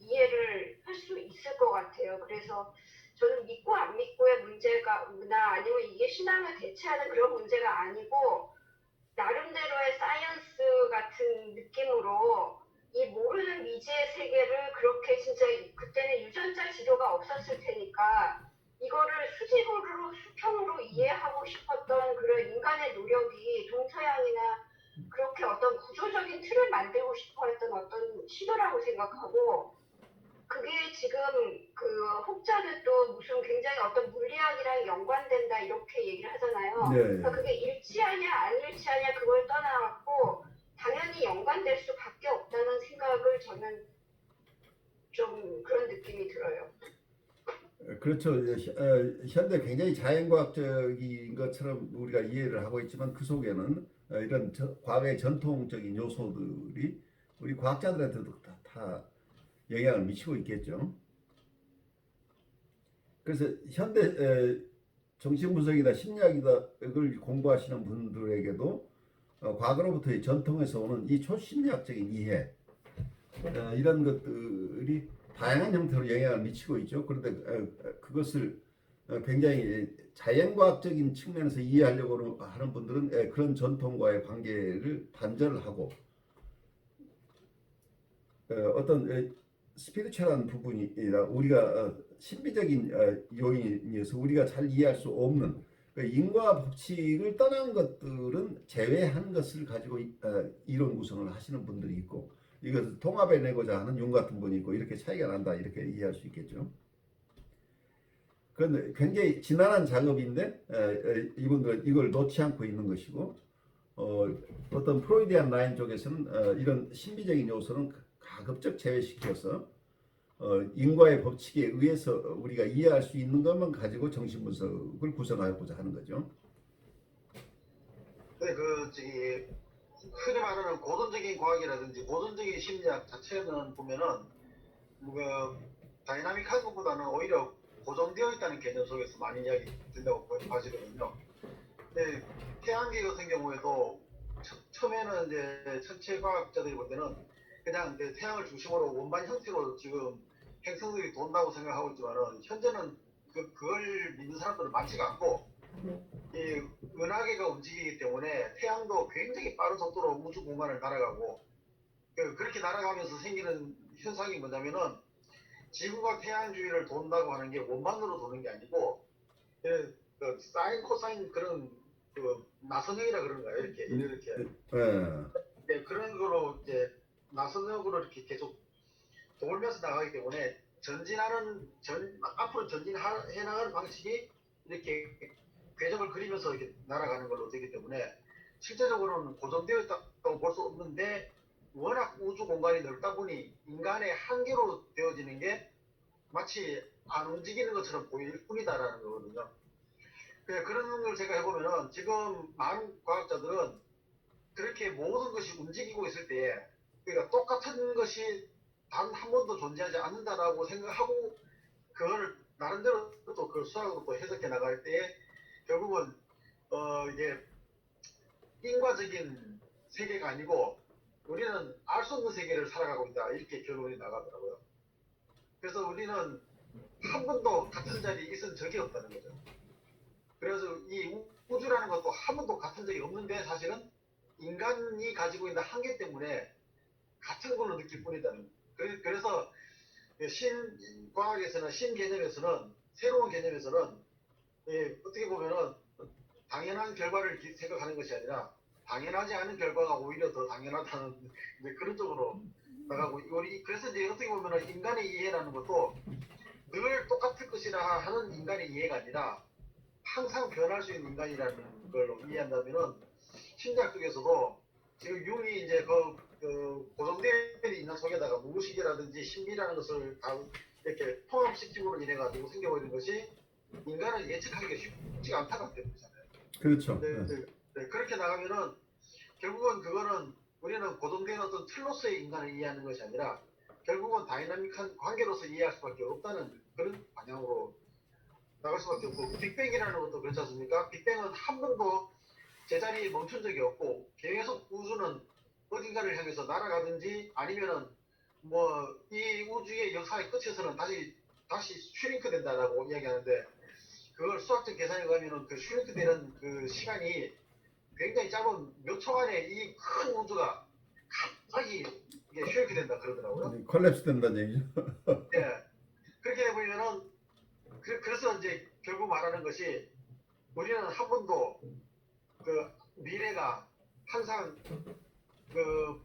이해를 할 수 있을 것 같아요. 그래서 저는 믿고 안 믿고의 문제가 아니면 이게 신앙을 대체하는 그런 문제가 아니고 나름대로의 사이언스 같은 느낌으로 이 모르는 미지의 세계를 그렇게 진짜 그때는 유전자 지도가 없었을 테니까 이거를 수직으로 수평으로 이해하고 싶었던 그런 인간의 노력이 동서양이나 그렇게 어떤 구조적인 틀을 만들고 싶어 했던 어떤 시도라고 생각하고, 그게 지금 그 혹자는 또 무슨 굉장히 어떤 물리학이랑 연관된다 이렇게 얘기를 하잖아요. 네. 그러니까 그게 일치하냐 안 일치하냐 그걸 떠나갖고 당연히 연관될 수밖에 없다는 생각을 저는 좀 그런 느낌이 들어요. 그렇죠. 현대 굉장히 자연과학적인 것처럼 우리가 이해를 하고 있지만 그 속에는 이런 과거의 전통적인 요소들이 우리 과학자들한테도 다 영향을 미치고 있겠죠. 그래서 현대 정신분석이나 심리학을 공부하시는 분들에게도 과거로부터의 전통에서 오는 이 초심리학적인 이해, 이런 것들이 다양한 형태로 영향을 미치고 있죠. 그런데 그것을 굉장히 자연과학적인 측면에서 이해하려고 하는 분들은 그런 전통과의 관계를 단절을 하고 어떤 스피리추얼한 부분이나 우리가 신비적인 요인이어서 우리가 잘 이해할 수 없는 인과 법칙을 떠난 것들은 제외한 것을 가지고 이론 구성을 하시는 분들이 있고, 이것을 통합해 내고자 하는 용 같은 분이 있고, 이렇게 차이가 난다 이렇게 이해할 수 있겠죠. 그건 굉장히 지난한 작업인데 이분들은 이걸 놓지 않고 있는 것이고 어떤 프로이디안 라인 쪽에서는 이런 신비적인 요소는 가급적 제외시켜서 인과의 법칙에 의해서 우리가 이해할 수 있는 것만 가지고 정신분석을 구성하고자 하는 거죠. 근데 그 저기 흔히 말하는 고전적인 과학이라든지 고전적인 심리학 자체는 보면은 그 다이나믹한 것보다는 오히려 고정되어 있다는 개념 속에서 많이 이야기 된다고 봐지거든요. 근데 태양계 같은 경우에도 처음에는 이제 천체 과학자들이 볼 때는 그냥 이제 태양을 중심으로 원반 형태로 지금 행성들이 돈다고 생각하고 있지만은 현재는 그걸 믿는 사람들은 많지가 않고 이 은하계가 움직이기 때문에 태양도 굉장히 빠른 속도로 우주 공간을 날아가고 그렇게 날아가면서 생기는 현상이 뭐냐면은 지구가 태양 주위를 돈다고 하는 게 원반으로 도는 게 아니고 그 사인 코사인 그런 그 나선형이라 그런가요? 이렇게 네, 그런 거로 이제 나선형으로 이렇게 계속 돌면서 나가기 때문에 앞으로 전진해 나가는 방식이 이렇게 궤적을 그리면서 이렇게 날아가는 걸로 되기 때문에 실제적으로는 고정되어 있다고 볼 수 없는데 워낙 우주 공간이 넓다 보니 인간의 한계로 되어지는 게 마치 안 움직이는 것처럼 보일 뿐이다라는 거거든요. 그런 걸 제가 해보면은 지금 많은 과학자들은 그렇게 모든 것이 움직이고 있을 때 그러니까 똑같은 것이 단 한 번도 존재하지 않는다라고 생각하고 그걸 나름대로 또 그 수학으로 또 해석해 나갈 때 결국은 이게 인과적인 세계가 아니고 우리는 알 수 없는 세계를 살아가고 있다 이렇게 결론이 나가더라고요. 그래서 우리는 한 번도 같은 자리에 있은 적이 없다는 거죠. 그래서 이 우주라는 것도 한 번도 같은 적이 없는데 사실은 인간이 가지고 있는 한계 때문에 같은 걸로 느낄 뿐이다는 거예요. 그래서 신과학에서는 신개념에서는 새로운 개념에서는 어떻게 보면은 당연한 결과를 생각하는 것이 아니라 당연하지 않은 결과가 오히려 더 당연하다는 그런 쪽으로 나가고 그래서 이제 어떻게 보면은 인간의 이해라는 것도 늘 똑같을 것이라 하는 인간의 이해가 아니라 항상 변할 수 있는 인간이라는 걸로 이해한다면은 심리학 쪽에서도 지금 융이 이제 그 고정되어 있는 속에다가 무의식이라든지 심리라는 것을 다 이렇게 통합시킴으로 인해 가지고 생겨버린 것이 인간을 예측하기가 쉽지가 않다고 때문이잖아요. 그렇죠. 네, 그렇게 나가면은 결국은 그거는 우리는 고정된 어떤 틀로서의 인간을 이해하는 것이 아니라 결국은 다이나믹한 관계로서 이해할 수밖에 없다는 그런 방향으로 나갈 수밖에 없고 빅뱅이라는 것도 그렇지 않습니까? 빅뱅은 한 번도 제자리에 멈춘 적이 없고 계속 우주는 어딘가를 향해서 날아가든지 아니면은 뭐 이 우주의 역사의 끝에서는 다시 슈링크 된다라고 이야기하는데 그걸 수학적 계산에 가면은 그 슈링크 되는 그 시간이 굉장히 짧은 몇 초 안에 이 큰 우주가 갑자기 이게 슈링크 된다 그러더라고요. 콜랩스 된다는 얘기죠. 예. 그렇게 보면은 그래서 이제 결국 말하는 것이 우리는 한 번도 그 미래가 항상 그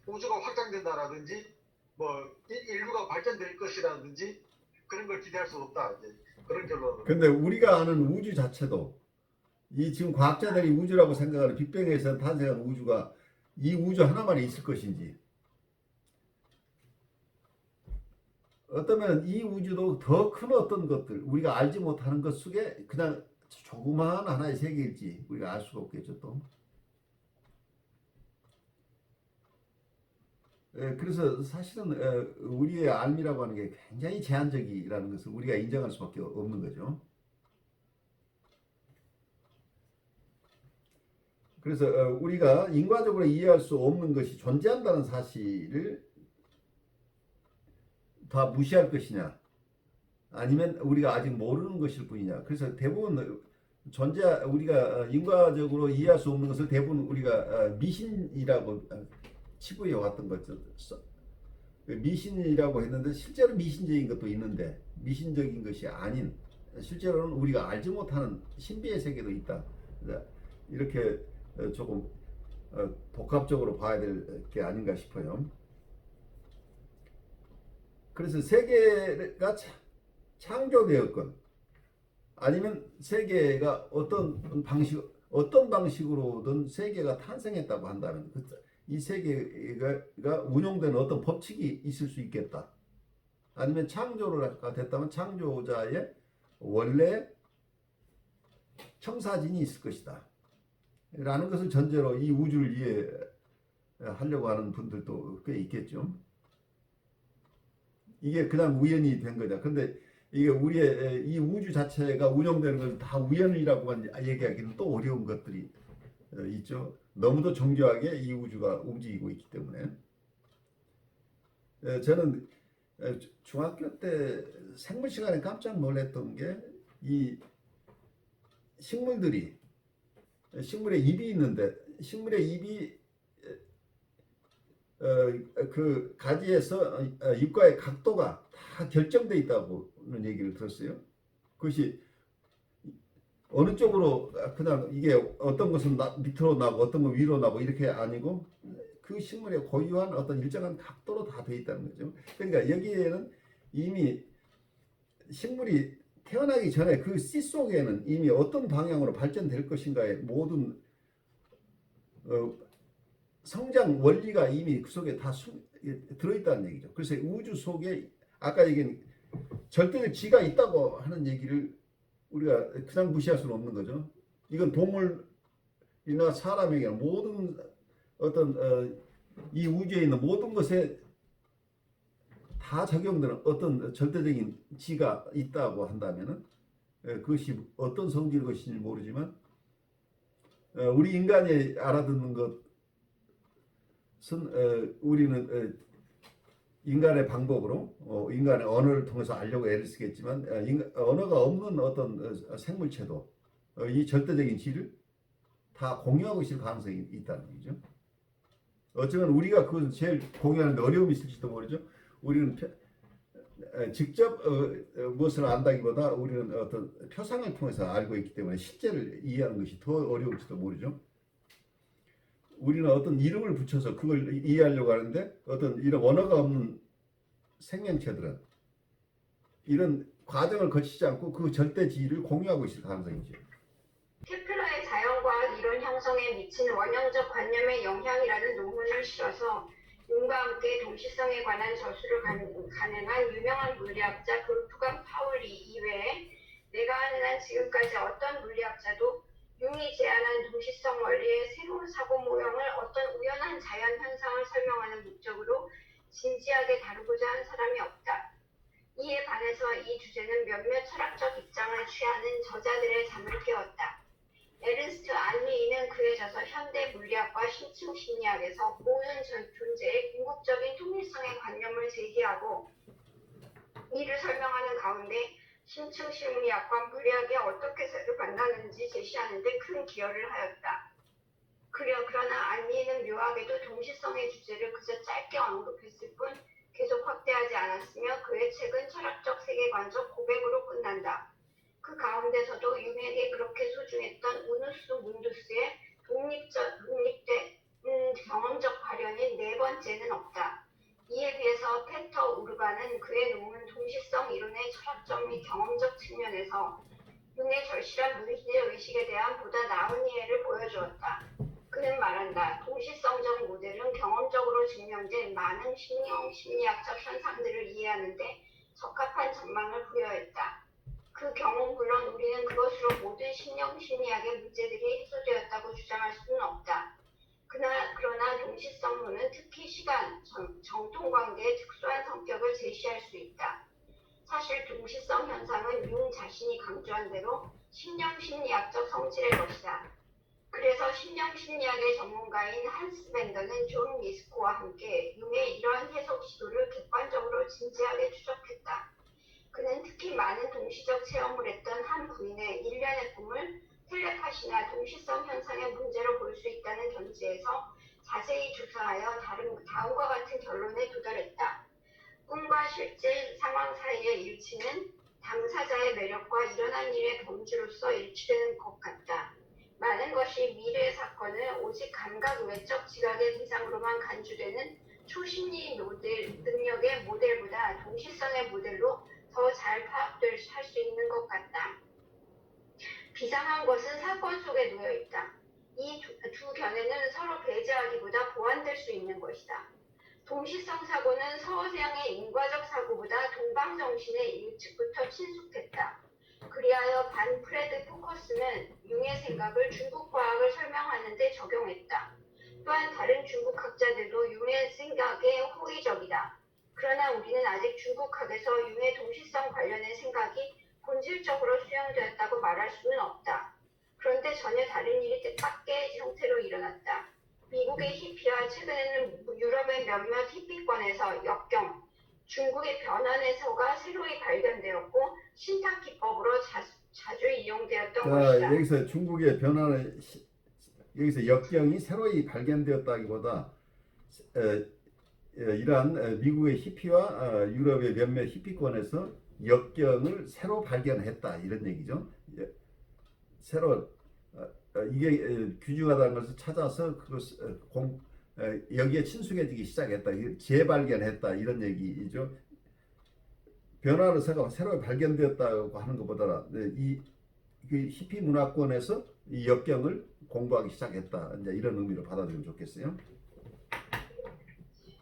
우주가 확장된다라든지 뭐 인류가 발전될 것이라든지 그런 걸 기대할 수 없다 이제 그런 결론으로. 근데 우리가 아는 우주 자체도 이 지금 과학자들이 우주라고 생각하는 빅뱅에서 탄생한 우주가 이 우주 하나만 있을 것인지 어쩌면 이 우주도 더 큰 어떤 것들 우리가 알지 못하는 것 속에 그냥 조그마한 하나의 세계일지 우리가 알 수가 없겠죠 또. 그래서 사실은 우리의 알미라고 하는 게 굉장히 제한적이라는 것을 우리가 인정할 수밖에 없는 거죠. 그래서 우리가 인과적으로 이해할 수 없는 것이 존재한다는 사실을 다 무시할 것이냐 아니면 우리가 아직 모르는 것일 뿐이냐. 그래서 대부분 우리가 인과적으로 이해할 수 없는 것을 대부분 우리가 미신이라고 치부해 왔던 거죠. 미신이라고 했는데 실제로 미신적인 것도 있는데 미신적인 것이 아닌 실제로는 우리가 알지 못하는 신비의 세계도 있다. 이렇게 조금 복합적으로 봐야 될 게 아닌가 싶어요. 그래서 세계가 창조되었건 아니면 세계가 어떤 방식으로든 세계가 탄생했다고 한다면 이 세계가 운영되는 어떤 법칙이 있을 수 있겠다. 아니면 창조가 됐다면 창조자의 원래 청사진이 있을 것이다. 라는 것을 전제로 이 우주를 이해하려고 하는 분들도 꽤 있겠죠. 이게 그냥 우연이 된 거다. 근데 이게 우리의 이 우주 자체가 운영되는 것은 다 우연이라고만 얘기하기는 또 어려운 것들이 있죠. 너무도 정교하게 이 우주가 움직이고 있기 때문에. 저는 중학교 때 생물 시간에 깜짝 놀랐던 게 이 식물의 입이 있는데 식물의 입이 그 가지에서 입과의 각도가 다 결정돼 있다고는 얘기를 들었어요. 그것이 어느 쪽으로 그냥 이게 어떤 것은 밑으로 나고 어떤 건 위로 나고 이렇게 아니고 그 식물의 고유한 어떤 일정한 각도로 다 돼 있다는 거죠. 그러니까 여기에는 이미 식물이 태어나기 전에 그 씨 속에는 이미 어떤 방향으로 발전될 것인가의 모든 성장 원리가 이미 그 속에 다 들어있다는 얘기죠. 그래서 우주 속에 아까 얘기한 절대적 지가 있다고 하는 얘기를 우리가 그냥 무시할 수는 없는 거죠. 이건 동물이나 사람에게 모든 어떤 이 우주에 있는 모든 것에 다 적용되는 어떤 절대적인 지가 있다고 한다면은 그것이 어떤 성질의 것인지 모르지만 우리 인간이 알아듣는 것은 우리는 인간의 방법으로 인간의 언어를 통해서 알려고 애를 쓰겠지만 언어가 없는 어떤 생물체도 이 절대적인 지를 다 공유하고 있을 가능성이 있다는 얘기죠. 어쩌면 우리가 그걸 제일 공유하는데 어려움이 있을지도 모르죠. 우리는 직접 무엇을 안다기보다 우리는 어떤 표상을 통해서 알고 있기 때문에 실제를 이해하는 것이 더 어려울지도 모르죠. 우리는 어떤 이름을 붙여서 그걸 이해하려고 하는데 어떤 이런 언어가 없는 생명체들은 이런 과정을 거치지 않고 그 절대지를 공유하고 있을 가능성이죠. 케플러의 자연과학 이론 형성에 미치는 원형적 관념의 영향이라는 논문을 실어서 윤과 함께 동시성에 관한 저술을 가능한 유명한 물리학자 볼프강 파울리 이외에 내가 아는 한 지금까지 어떤 물리학자도 융이 제안한 동시성 원리의 새로운 사고 모형을 어떤 우연한 자연 현상을 설명하는 목적으로 진지하게 다루고자 한 사람이 없다. 이에 반해서 이 주제는 몇몇 철학적 입장을 취하는 저자들의 잠을 깨웠다. 에른스트 안리는 그에 져서 현대 물리학과 신층 심리학에서 모든 존재의 궁극적인 통일성의 관념을 제기하고 이를 설명하는 가운데 신층 심리학과 물리학이 어떻게 색을 만나는지 제시하는 데 큰 기여를 하였다. 그러나 안리는 묘하게도 동시성의 주제를 그저 짧게 언급했을 뿐 계속 확대하지 않았으며 그의 책은 철학적 세계관적 고백으로 끝난다. 그 가운데서도 융에게 그렇게 소중했던 우누스 문두스의 독립된 경험적 발현인 네 번째는 없다. 이에 비해서 페터 우르반은 그의 논문 동시성 이론의 철학적 및 경험적 측면에서 융의 절실한 문제 의식에 대한 보다 나은 이해를 보여주었다. 그는 말한다. 동시성적 모델은 경험적으로 증명된 많은 심리학적 현상들을 이해하는 데 적합한 전망을 부여했다. 그 경우 물론 우리는 그것으로 모든 심리학의 문제들이 해소되었다고 주장할 수는 없다. 그러나 동시성론은 특히 시간, 정통관계의 특수한 성격을 제시할 수 있다. 사실 동시성 현상은 융 자신이 강조한 대로 심령심리학적 성질의 것이다. 그래서 심령심리학의 전문가인 한스 벤더는 존 미스코와 함께 융의 이러한 해석 시도를 객관적으로 진지하게 추적했다. 그는 특히 많은 동시적 체험을 했던 한 부인의 일련의 꿈을 텔레파시나 동시성 현상의 문제로 볼 수 있다는 견지에서 자세히 조사하여 다음과 같은 결론에 도달했다. 꿈과 실제 상황 사이의 일치는 당사자의 매력과 일어난 일의 범주로서 일치되는 것 같다. 많은 것이 미래의 사건을 오직 감각 외적 지각의 대상으로만 간주되는 초심리 능력의 모델보다 동시성의 모델로 더 잘 파악할 수 있는 것 같다. 비상한 것은 사건 속에 놓여 있다. 이 두 견해는 서로 배제하기보다 보완될 수 있는 것이다. 동시성 사고는 서양의 인과적 사고보다 동방 정신에 일찍부터 친숙했다. 그리하여 반 프레드 포커스는 융의 생각을 중국 과학을 설명하는 데 적용했다. 또한 다른 중국 학자들도 융의 생각에 호의적이다. 그러나 우리는 아직 중국학에서 융의 동시성 관련의 생각이 본질적으로 수용되었다고 말할 수는 없다. 그런데 전혀 다른 일이 뜻밖의 형태로 일어났다. 미국의 히피와 최근에는 유럽의 몇몇 히피권에서 역경, 중국의 변환에서가 새로이 발견되었고 신탁 기법으로 자주 이용되었던 것이다. 여기서 중국의 변화는 여기서 역경이 새로이 발견되었다기보다 이러한 미국의 히피와 유럽의 몇몇 히피권에서 역경을 새로 발견했다 이런 얘기죠. 새로 이게 귀중하다는 것을 찾아서 그것을 여기에 친숙해지기 시작했다, 재발견했다 이런 얘기죠. 변화를 새로 발견되었다고 하는 것보다 이 히피 문화권에서 이 역경을 공부하기 시작했다, 이제 이런 의미로 받아들이면 좋겠어요.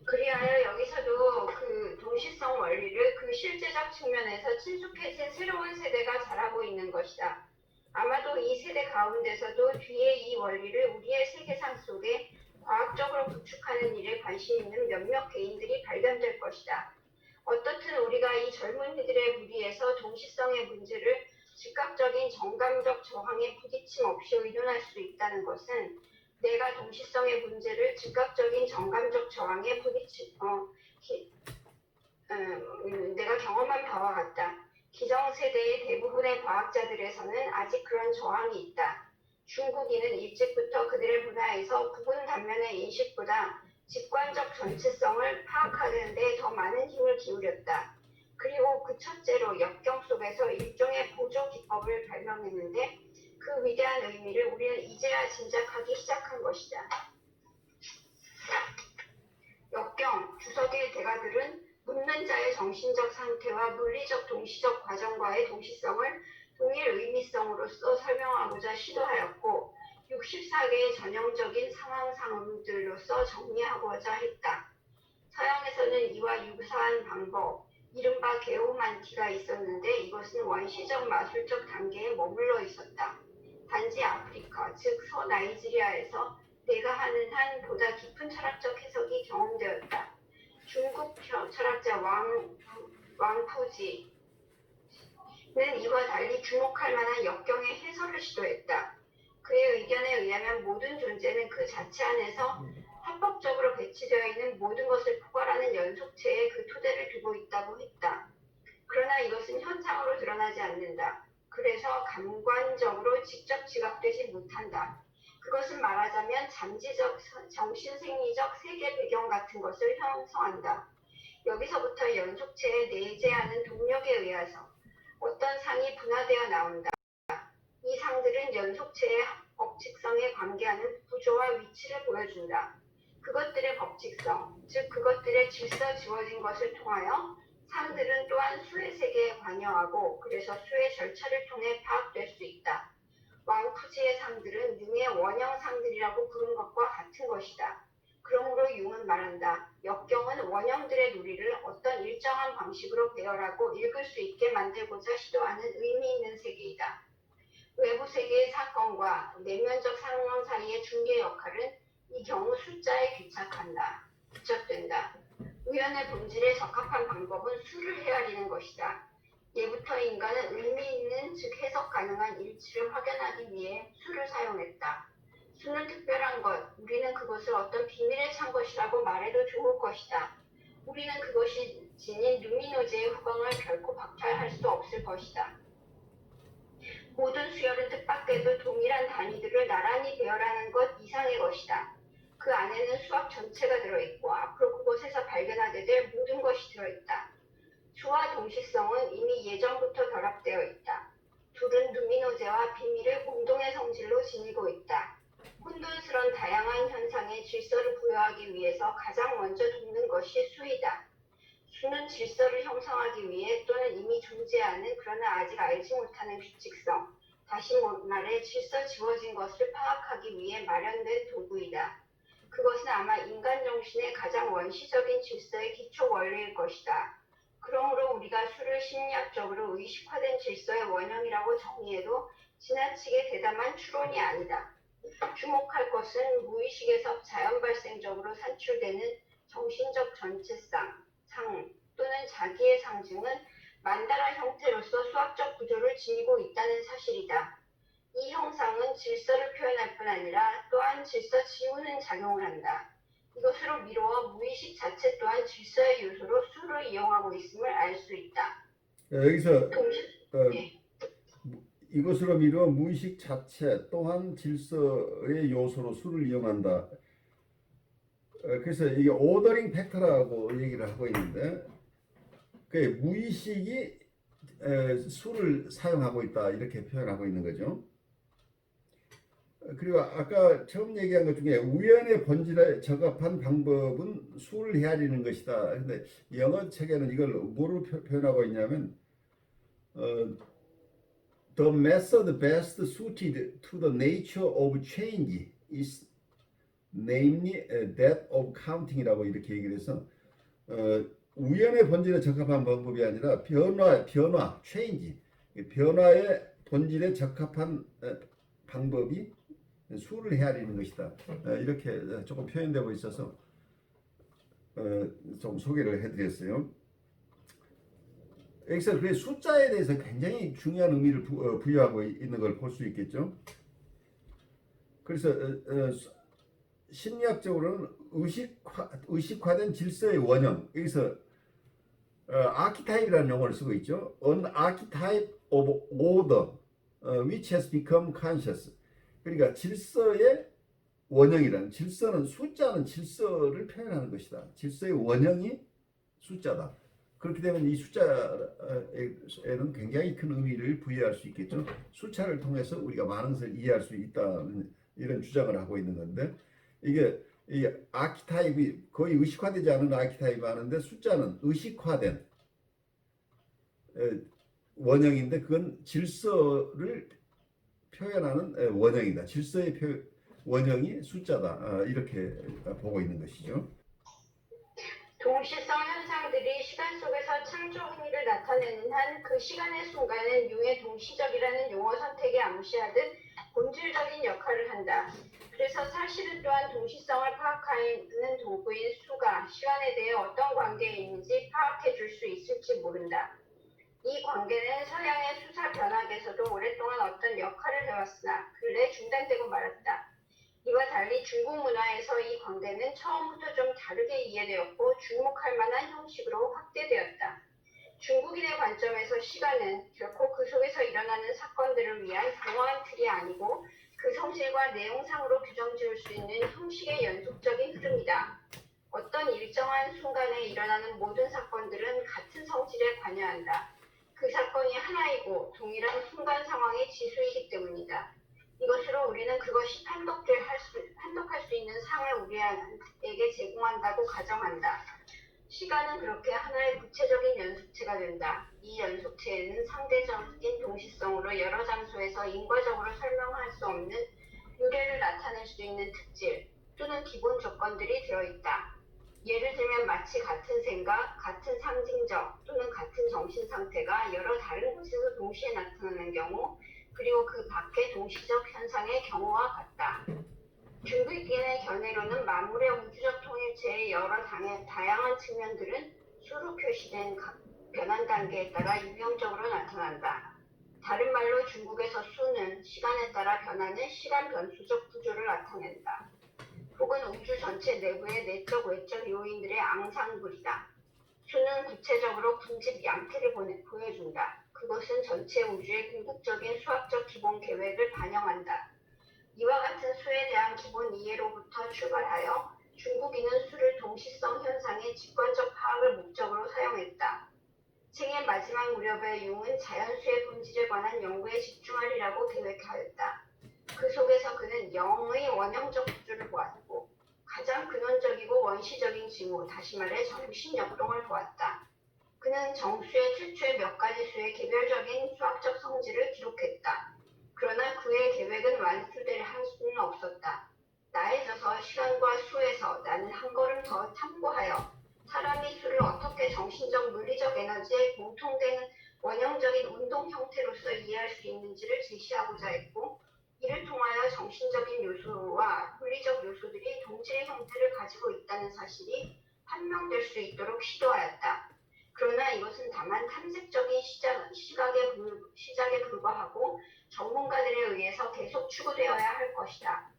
그리하여 여기서도 그 동시성 원리를 그 실제적 측면에서 친숙해진 새로운 세대가 자라고 있는 것이다. 아마도 이 세대 가운데서도 뒤에 이 원리를 우리의 세계상 속에 과학적으로 구축하는 일에 관심 있는 몇몇 개인들이 발견될 것이다. 어떻든 우리가 이 젊은이들의 무리에서 동시성의 문제를 즉각적인 정감적 저항에 부딪힘 없이 의논할 수 있다는 것은 내가 동시성의 문제를 즉각적인 정감적 저항에 내가 경험한 바와 같다. 기성세대의 대부분의 과학자들에서는 아직 그런 저항이 있다. 중국인은 일찍부터 그들의 문화에서 구분 단면의 인식보다 직관적 전체성을 파악하는 데 더 많은 힘을 기울였다. 그리고 그 첫째로 역경 속에서 일종의 보조 기법을 발명했는데 그 위대한 의미를 우리는 이제야 짐작하기 시작한 것이다. 역경, 주석의 대가들은 묻는 자의 정신적 상태와 물리적 동시적 과정과의 동시성을 동일 의미성으로서 설명하고자 시도하였고 64개의 전형적인 상황상음들로서 정리하고자 했다. 서양에서는 이와 유사한 방법, 이른바 게오만티가 있었는데 이것은 원시적 마술적 단계에 머물러 있었다. 단지 아프리카, 즉 서나이지리아에서 내가 하는 한 보다 깊은 철학적 해석이 경험되었다. 중국 철학자 왕푸지는 이와 달리 주목할 만한 역경의 해설을 시도했다. 그의 의견에 의하면 모든 존재는 그 자체 안에서 합법적으로 배치되어 있는 모든 것을 포괄하는 연속체에 그 토대를 두고 있다고 했다. 그러나 이것은 현상으로 드러나지 않는다. 그래서 감관적으로 직접 지각되지 못한다. 그것은 말하자면 잠재적 정신생리적 세계 배경 같은 것을 형성한다. 여기서부터 연속체에 내재하는 동력에 의해서 어떤 상이 분화되어 나온다. 이 상들은 연속체의 법칙성에 관계하는 구조와 위치를 보여준다. 그것들의 법칙성, 즉 그것들의 질서 지워진 것을 통하여 상들은 또한 수의 세계에 관여하고 그래서 수의 절차를 통해 파악될 수 있다. 왕푸지의 상들은 융의 원형 상들이라고 부른 것과 같은 것이다. 그러므로 융은 말한다. 역경은 원형들의 논리를 어떤 일정한 방식으로 배열하고 읽을 수 있게 만들고자 시도하는 의미 있는 세계이다. 외부 세계의 사건과 내면적 상황 사이의 중개 역할은 이 경우 숫자에 귀착된다. 우연의 본질에 적합한 방법은 수를 헤아리는 것이다. 예부터 인간은 의미 있는 즉 해석 가능한 일치를 확인하기 위해 수를 사용했다. 수는 특별한 것, 우리는 그것을 어떤 비밀에 찬 것이라고 말해도 좋을 것이다. 우리는 그것이 지닌 루미노제의 후광을 결코 박탈할 수 없을 것이다. 모든 수열은 뜻밖에도 동일한 단위들을 나란히 배열하는 것 이상의 것이다. 그 안에는 수학 전체가 들어있고 앞으로 그곳에서 발견하게 될 모든 것이 들어있다. 수와 동시성은 이미 예전부터 결합되어 있다. 둘은 루미노제와 비밀을 공동의 성질로 지니고 있다. 혼돈스런 다양한 현상에 질서를 부여하기 위해서 가장 먼저 돕는 것이 수이다. 수는 질서를 형성하기 위해 또는 이미 존재하는 그러나 아직 알지 못하는 규칙성, 다시 말해 질서 지워진 것을 파악하기 위해 마련된 도구이다. 그것은 아마 인간 정신의 가장 원시적인 질서의 기초 원리일 것이다. 그러므로 우리가 수를 심리학적으로 의식화된 질서의 원형이라고 정의해도 지나치게 대담한 추론이 아니다. 주목할 것은 무의식에서 자연 발생적으로 산출되는 정신적 전체상, 상 또는 자기의 상징은 만다라 형태로서 수학적 구조를 지니고 있다는 사실이다. 이 형상은 질서를 표현할 뿐 아니라 또한 질서 지우는 작용을 한다. 이것으로 미루어 무의식 자체 또한 질서의 요소로 수를 이용하고 있음을 알 수 있다. 여기서 예. 이것으로 미루어 무의식 자체 또한 질서의 요소로 수를 이용한다. 그래서 이게 오더링 팩터라고 얘기를 하고 있는데, 그 무의식이 수를 사용하고 있다 이렇게 표현하고 있는 거죠. 그리고 아까 처음 얘기한 것 중에 우연의 본질에 적합한 방법은 수를 헤아리는 것이다. 근데 영어 책에는 이걸 뭐로 표현하고 있냐면 The method best suited to the nature of change is namely that of counting이라고 이렇게 얘기를 해서 우연의 본질에 적합한 방법이 아니라 변화, change, 변화의 본질에 적합한 방법이 수를 헤아리는 것이다. 이렇게 조금 표현되고 있어서 좀 소개를 해드렸어요. 여기서 그 숫자에 대해서 굉장히 중요한 의미를 부여하고 있는 걸 볼 수 있겠죠. 그래서 심리학적으로는 의식화된 질서의 원형, 여기서 archetype이라는 용어를 쓰고 있죠. An archetype of order which has become conscious. 그러니까 질서의 원형이라는, 질서는, 숫자는 질서를 표현하는 것이다. 질서의 원형이 숫자다. 그렇게 되면 이 숫자에는 굉장히 큰 의미를 부여할 수 있겠죠. 숫자를 통해서 우리가 많은 것을 이해할 수 있다는 이런 주장을 하고 있는 건데, 이게 이 아키타입이 거의 의식화되지 않은 아키타입이 많은데, 숫자는 의식화된 원형인데 그건 질서를 표현하는 원형이다. 질서의 원형이 숫자다. 이렇게 보고 있는 것이죠. 동시성 현상들이 시간 속에서 창조 행위를 나타내는 한 그 시간의 순간은 융의 동시적이라는 용어 선택에 암시하듯 본질적인 역할을 한다. 그래서 사실은 또한 동시성을 파악하는 도구인 수가 시간에 대해 어떤 관계에 있는지 파악해 줄 수 있을지 모른다. 이 관계는 서양의 수사 변학에서도 오랫동안 어떤 역할을 해왔으나 근래 중단되고 말았다. 이와 달리 중국 문화에서 이 관계는 처음부터 좀 다르게 이해되었고 주목할 만한 형식으로 확대되었다. 중국인의 관점에서 시간은 결코 그 속에서 일어나는 사건들을 위한 공허한 틀이 아니고 그 성질과 내용상으로 규정지을 수 있는 형식의 연속적인 흐름이다. 어떤 일정한 순간에 일어나는 모든 사건들은 같은 성질에 관여한다. 그 사건이 하나이고 동일한 순간 상황의 지수이기 때문이다. 이것으로 우리는 그것이 판독할 수 있는 상을 우리에게 제공한다고 가정한다. 시간은 그렇게 하나의 구체적인 연속체가 된다. 이 연속체에는 상대적인 동시성으로 여러 장소에서 인과적으로 설명할 수 없는 유래를 나타낼 수 있는 특질 또는 기본 조건들이 들어있다. 예를 들면 마치 같은 생각, 같은 상징적 또는 같은 정신 상태가 여러 다른 곳에서 동시에 나타나는 경우, 그리고 그 밖의 동시적 현상의 경우와 같다. 중국인의 견해로는 만물의 우주적 통일체의 여러 다양한 측면들은 수로 표시된 각 변환 단계에 따라 유형적으로 나타난다. 다른 말로 중국에서 수는 시간에 따라 변하는 시간 변수적 구조를 나타낸다. 혹은 우주 전체 내부의 내적 외적 요인들의 앙상블이다. 수는 구체적으로 군집 양태를 보여준다. 그것은 전체 우주의 궁극적인 수학적 기본 계획을 반영한다. 이와 같은 수에 대한 기본 이해로부터 출발하여 중국인은 수를 동시성 현상의 직관적 파악을 목적으로 사용했다. 책의 마지막 무렵에 융은 자연수의 본질에 관한 연구에 집중하리라고 계획하였다. 그 속에서 그는 영의 원형적 구조를 보았고 가장 근원적이고 원시적인 징후, 다시 말해 정신 역동을 보았다. 그는 정수의 최초의 몇 가지 수의 개별적인 수학적 성질을 기록했다. 그러나 그의 계획은 완수될 할 수는 없었다. 나해져서 시간과 수에서 나는 한 걸음 더 탐구하여 사람이 수를 어떻게 정신적 물리적 에너지의 공통된 원형적인 운동 형태로서 이해할 수 있는지를 제시하고자 했고, 이를 통하여 정신적인 요소와 물리적 요소들이 동질의 형태를 가지고 있다는 사실이 판명될 수 있도록 시도하였다. 그러나 이것은 다만 탐색적인 시작에 불과하고 전문가들에 의해서 계속 추구되어야 할 것이다.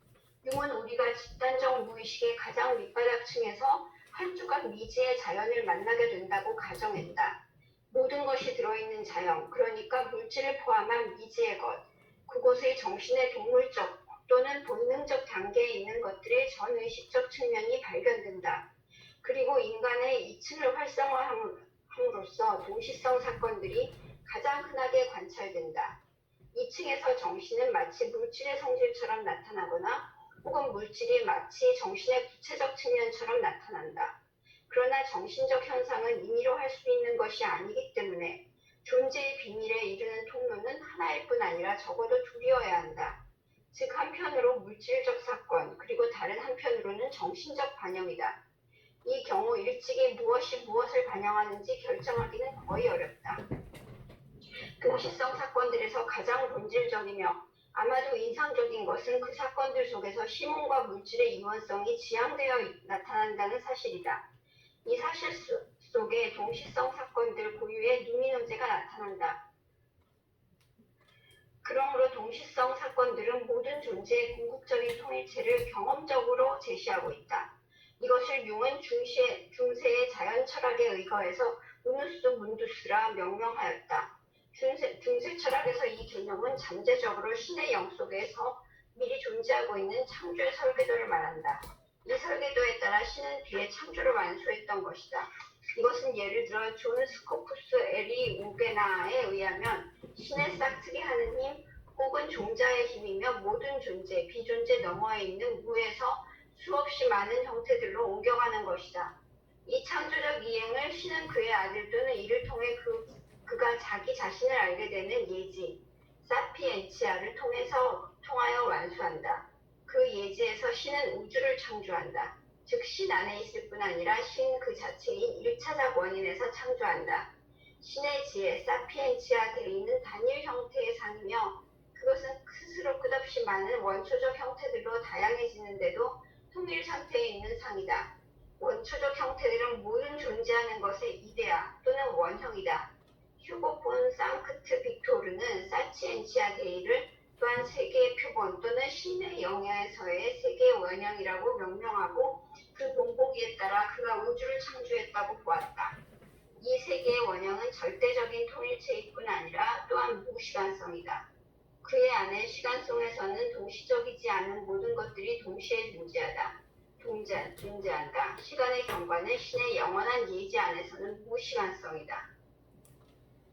융은 우리가 집단적 무의식의 가장 밑바닥층에서 한 조각 미지의 자연을 만나게 된다고 가정했다. 모든 것이 들어있는 자연, 그러니까 물질을 포함한 미지의 것, 그곳의 정신의 동물적 또는 본능적 단계에 있는 것들의 전의식적 측면이 발견된다. 그리고 인간의 이층을 활성화함으로써 동시성 사건들이 가장 흔하게 관찰된다. 2층에서 정신은 마치 물질의 성질처럼 나타나거나 혹은 물질이 마치 정신의 구체적 측면처럼 나타난다. 그러나 정신적 현상은 임의로 할 수 있는 것이 아니기 때문에 존재의 비밀에 이르는 통로는 하나일 뿐 아니라 적어도 둘이어야 한다. 즉 한편으로 물질적 사건, 그리고 다른 한편으로는 정신적 반영이다. 이 경우 일찍이 무엇이 무엇을 반영하는지 결정하기는 거의 어렵다. 동시성 사건들에서 가장 본질적이며 아마도 인상적인 것은 그 사건들 속에서 시몬과 물질의 이원성이 지향되어 나타난다는 사실이다. 이 사실 속에 동시성 사건들 고유의 누미논제가 나타난다. 그러므로 동시성 사건들은 모든 존재의 궁극적인 통일체를 경험적으로 제시하고 있다. 이것을 융은 중세의 자연 철학에 의거해서 우누스 문두스라 명명하였다. 중세 철학에서 이 개념은 잠재적으로 신의 영 속에서 미리 존재하고 있는 창조의 설계도를 말한다. 이 설계도에 따라 신은 뒤에 창조를 완수했던 것이다. 이것은 예를 들어 존 스코푸스 에리 우게나에 의하면 신의 싹트게 하는 힘 혹은 종자의 힘이며 모든 존재, 비존재 너머에 있는 무에서 수없이 많은 형태들로 옮겨가는 것이다. 이 창조적 이행을 신은 그의 아들 또는 이를 통해 그가 자기 자신을 알게 되는 예지, 사피엔치아를 통하여 완수한다. 그 예지에서 신은 우주를 창조한다. 즉 신 안에 있을 뿐 아니라 신 그 자체인 1차적 원인에서 창조한다. 신의 지혜, 사피엔치아 데이는 단일 형태의 상이며 그것은 스스로 끝없이 많은 원초적 형태들로 다양해지는데도 통일 상태에 있는 상이다. 원초적 형태들은 모든 존재하는 것의 이데아 또는 원형이다. 휴고 폰 상크트 빅토르는 사치엔치아 데이를 또한 세계의 표본 또는 신의 영예에서의 세계의 원형이라고 명명하고 그 본보기에 따라 그가 우주를 창조했다고 보았다. 이 세계의 원형은 절대적인 통일체일 뿐 아니라 또한 무시간성이다. 그의 안에 시간성에서는 동시적이지 않은 모든 것들이 동시에 존재한다. 시간의 경과는 신의 영원한 예지 안에서는 무시간성이다.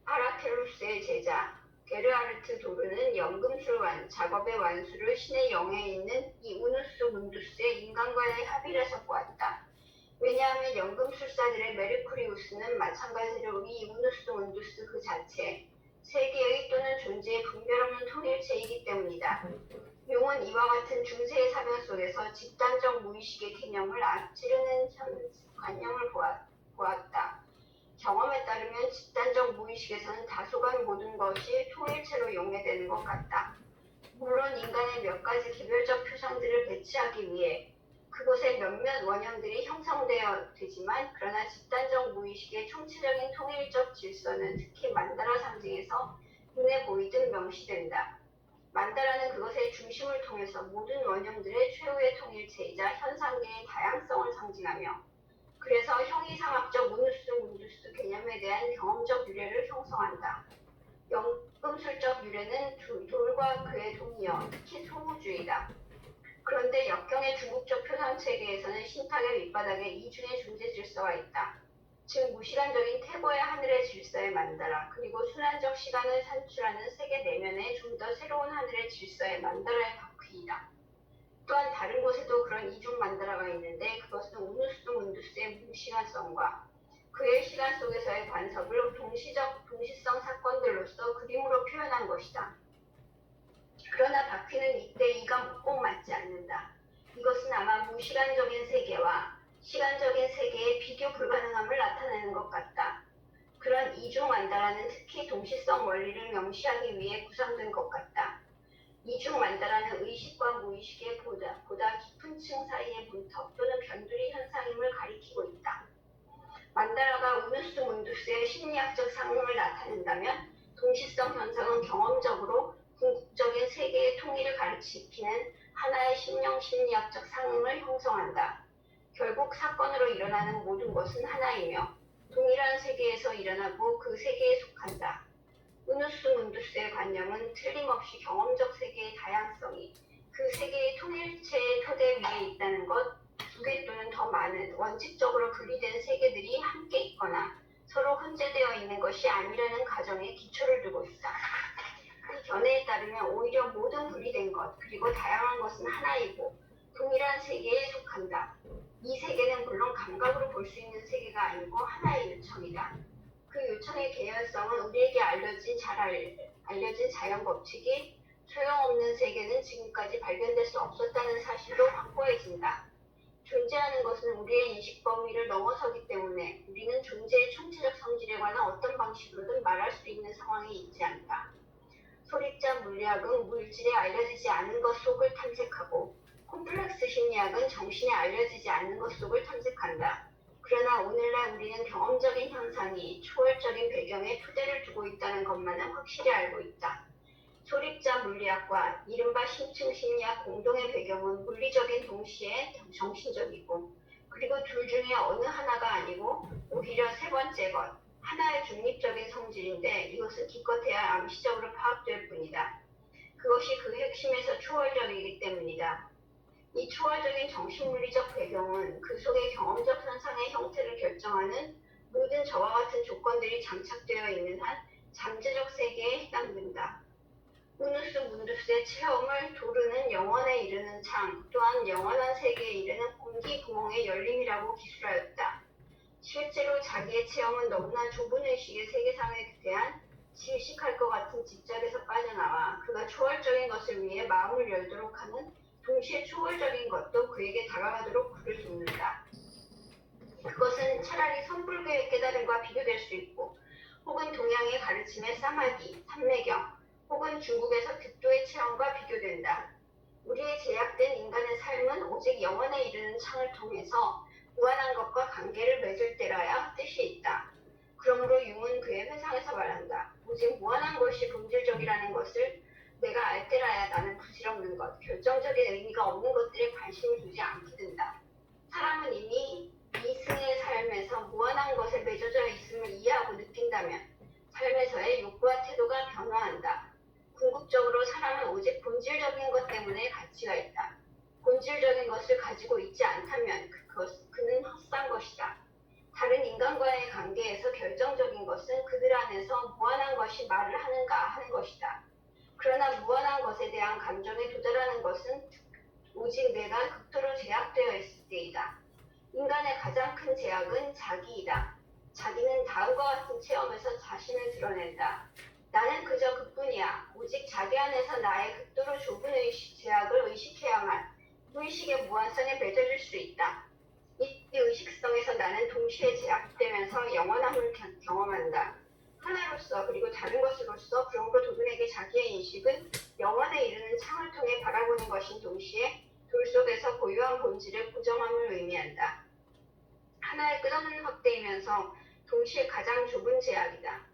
아라켈루스의 제자 게르하르트 도르는 연금술 작업의 완수를 신의 영에 있는 이 우누스 문두스의 인간과의 합일에서 보았다. 왜냐하면 연금술사들의 메르쿠리우스는 마찬가지로 이 우누스 문두스 그 자체, 세계의 또는 존재의 분별없는 통일체이기 때문이다. 융은 이와 같은 중세의 사변 속에서 집단적 무의식의 개념을 앞지르는 관념을 보았다. 경험에 따르면 집단적 무의식에서는 다소간 모든 것이 통일체로 용해되는 것 같다. 물론 인간의 몇 가지 개별적 표상들을 배치하기 위해 그곳에 몇몇 원형들이 형성되어 되지만 그러나 집단적 무의식의 총체적인 통일적 질서는 특히 만다라 상징에서 눈에 보이듯 명시된다. 만다라는 그것의 중심을 통해서 모든 원형들의 최후의 통일체이자 현상계의 다양성을 상징하며 그래서 형이상학적 문두스 개념에 대한 경험적 유래를 형성한다. 연금술적 유래는 돌과 그의 동이어 특히 소무주의다. 그런데 역경의 중국적 표상체계에서는 신탁의 밑바닥에 이중의 존재 질서가 있다. 즉 무시간적인 태고의 하늘의 질서의 만다라 그리고 순환적 시간을 산출하는 세계 내면의 좀 더 새로운 하늘의 질서의 만다라의 바퀴이다. 또한 다른 곳에도 그런 이중 만다라가 있는데 그것은 우누스 문두스의 무시간성과 그의 시간 속에서의 관섭을 동시성 사건들로서 그림으로 표현한 것이다. 그러나 바퀴는 이때 이가 꼭 맞지 않는다. 이것은 아마 무시간적인 세계와 시간적인 세계의 비교 불가능함을 나타내는 것 같다. 그런 이중만다라는 특히 동시성 원리를 명시하기 위해 구성된 것 같다. 이중만다라는 의식과 무의식의 보다 깊은 층 사이의 문턱 또는 변두리 현상임을 가리키고 있다. 만다라가 우누스 문두스의 심리학적 상응을 나타낸다면 동시성 현상은 경험적으로 궁극적인 세계의 통일을 가르치키는 하나의 심령심리학적 상응을 형성한다. 결국 사건으로 일어나는 모든 것은 하나이며 동일한 세계에서 일어나고 그 세계에 속한다. 우누스 문두스의 관념은 틀림없이 경험적 세계의 다양성이 그 세계의 통일체의 토대 위에 있다는 것, 두 개 또는 더 많은 원칙적으로 분리된 세계들이 함께 있거나 서로 혼재되어 있는 것이 아니라는 가정에 기초를 두고 있다. 이 견해에 따르면 오히려 모든 분리된 것 그리고 다양한 것은 하나이고 동일한 세계에 속한다. 이 세계는 물론 감각으로 볼 수 있는 세계가 아니고 하나의 요청이다. 그 요청의 개연성은 우리에게 잘 알려진 자연 법칙이 소용없는 세계는 지금까지 발견될 수 없었다는 사실로 확고해진다. 존재하는 것은 우리의 인식 범위를 넘어서기 때문에 우리는 존재의 총체적 성질에 관한 어떤 방식으로든 말할 수 있는 상황에 있지 않다. 소립자 물리학은 물질에 알려지지 않은 것 속을 탐색하고 콤플렉스 심리학은 정신에 알려지지 않는 것 속을 탐색한다. 그러나 오늘날 우리는 경험적인 현상이 초월적인 배경에 토대를 두고 있다는 것만은 확실히 알고 있다. 소립자 물리학과 이른바 심층 심리학 공동의 배경은 물리적인 동시에 정신적이고 그리고 둘 중에 어느 하나가 아니고 오히려 세 번째 것, 하나의 중립적인 성질인데 이것은 기껏해야 암시적으로 파악될 뿐이다. 그것이 그 핵심에서 초월적이기 때문이다. 이 초월적인 정신물리적 배경은 그 속의 경험적 현상의 형태를 결정하는 모든 저와 같은 조건들이 장착되어 있는 한 잠재적 세계에 해당된다. 우누스 문두스의 체험을 도르는 영원에 이르는 창 또한 영원한 세계에 이르는 공기 구멍의 열림이라고 기술하였다. 실제로 자기의 체험은 너무나 좁은 의식의 세계상에 대한 질식할 것 같은 집착에서 빠져나와 그가 초월적인 것을 위해 마음을 열도록 하는 동시에 초월적인 것도 그에게 다가가도록 그를 돕는다. 그것은 차라리 선불교의 깨달음과 비교될 수 있고 혹은 동양의 가르침의 사마디, 삼매경 혹은 중국에서 득도의 체험과 비교된다. 우리의 제약된 인간의 삶은 오직 영원에 이르는 창을 통해서 무한한 것과 관계를 맺을 때라야 뜻이 있다. 그러므로 융은 그의 회상에서 말한다. 오직 무한한 것이 본질적이라는 것을 내가 알 때라야 나는 부질없는 것, 결정적인 의미가 없는 것들에 관심을 두지 않게 된다. 사람은 이미 이승의 삶에서 무한한 것에 맺어져 있음을 이해하고 느낀다면 삶에서의 욕구와 태도가 변화한다. 궁극적으로 사람은 오직 본질적인 것 때문에 가치가 있다. 본질적인 것을 가지고 있지 않다면 그는 헛산 것이다. 다른 인간과의 관계에서 결정적인 것은 그들 안에서 무한한 것이 말을 하는가 하는 것이다. 그러나 무한한 것에 대한 감정에 도달하는 것은 오직 내가 극도로 제약되어 있을 때이다. 인간의 가장 큰 제약은 자기이다. 자기는 다음과 같은 체험에서 자신을 드러낸다. 나는 그저 그뿐이야. 오직 자기 안에서 나의 극도로 좁은 제약을 의식해야만 무의식의 무한성에 맺어질 수 있다. 이 의식성에서 나는 동시에 제약되면서 영원함을 경험한다. 하나로서 그리고 다른 것으로서 그러므로 도든에게 자기의 인식은 영원에 이르는 창을 통해 바라보는 것인 동시에 돌 속에서 고유한 본질의 고정함을 의미한다. 하나의 끝없는 확대이면서 동시에 가장 좁은 제약이다.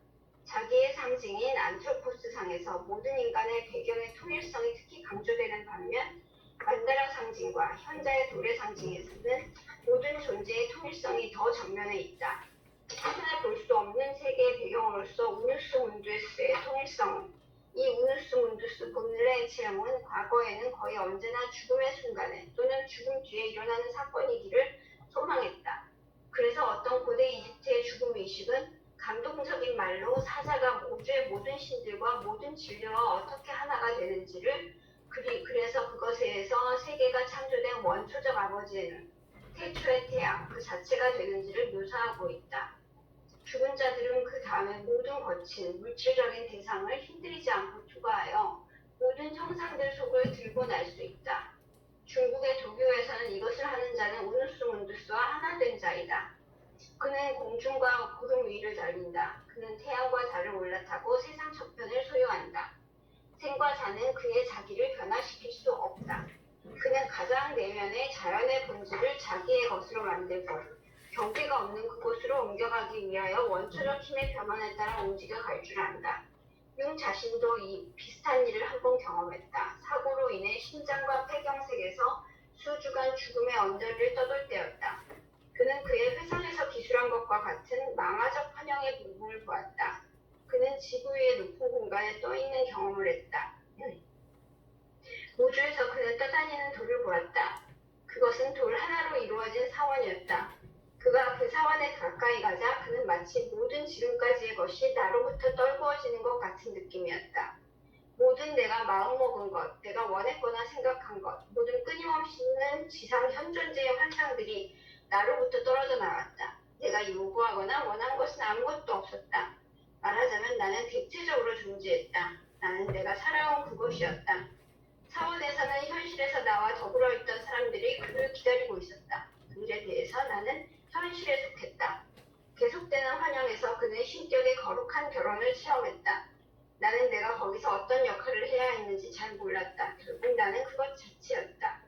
자기의 상징인 안트로포스상에서 모든 인간의 배경의 통일성이 특히 강조되는 반면 만다라 상징과 현자의 돌의 상징에서는 모든 존재의 통일성이 더 전면에 있다. 하나 볼 수 없는 세계의 배경으로서 우누스 문두스의 통일성은 이 우누스 문두스 본래의 체험은 과거에는 거의 언제나 죽음의 순간에 또는 죽음 뒤에 일어나는 사건이기를 소망했다. 그래서 어떤 고대 이집트의 죽음 의식은 감동적인 말로 사자가 우주의 모든 신들과 모든 진리와 어떻게 하나가 되는지를 그래서 그것에서 세계가 창조된 원초적 아버지는 태초의 태양 그 자체가 되는지를 묘사하고 있다. 죽은 자들은 그 다음에 모든 거친 물질적인 대상을 힘들이지 않고 투과하여 모든 형상들 속을 들고 날 수 있다. 중국의 도교에서는 이것을 하는 자는 우누스 문두스와 하나 된 자이다. 그는 공중과 구름 위를 달린다. 그는 태양과 달을 올라타고 세상 저편을 소유한다. 생과 사는 그의 자기를 변화시킬 수 없다. 그는 가장 내면의 자연의 본질을 자기의 것으로 만들고 경계가 없는 그곳으로 옮겨가기 위하여 원초적 힘의 변환에 따라 움직여 갈 줄 안다. 융 자신도 이 비슷한 일을 한 번 경험했다. 사고로 인해 심장과 폐경색에서 수주간 죽음의 언저리를 떠돌 때였다. 그는 그의 회상에서 기술한 것과 같은 망화적 환영의 부분을 보았다. 그는 지구 위의 높은 공간에 떠있는 경험을 했다. 우주에서 그는 떠다니는 돌을 보았다. 그것은 돌 하나로 이루어진 사원이었다. 그가 그 사원에 가까이 가자 그는 마치 모든 지금까지의 것이 나로부터 떨구어지는 것 같은 느낌이었다. 모든 내가 마음먹은 것, 내가 원했거나 생각한 것, 모든 끊임없이는 지상 현존재의 환상들이 나로부터 떨어져 나왔다. 내가 요구하거나 원한 것은 아무것도 없었다. 말하자면 나는 객체적으로 존재했다. 나는 내가 살아온 그것이었다. 사원에서는 현실에서 나와 더불어 있던 사람들이 그를 기다리고 있었다. 그 일에 대해서 나는 현실에 속했다. 계속되는 환영에서 그는 신격의 거룩한 결혼을 체험했다. 나는 내가 거기서 어떤 역할을 해야 했는지 잘 몰랐다. 결국 나는 그것 자체였다.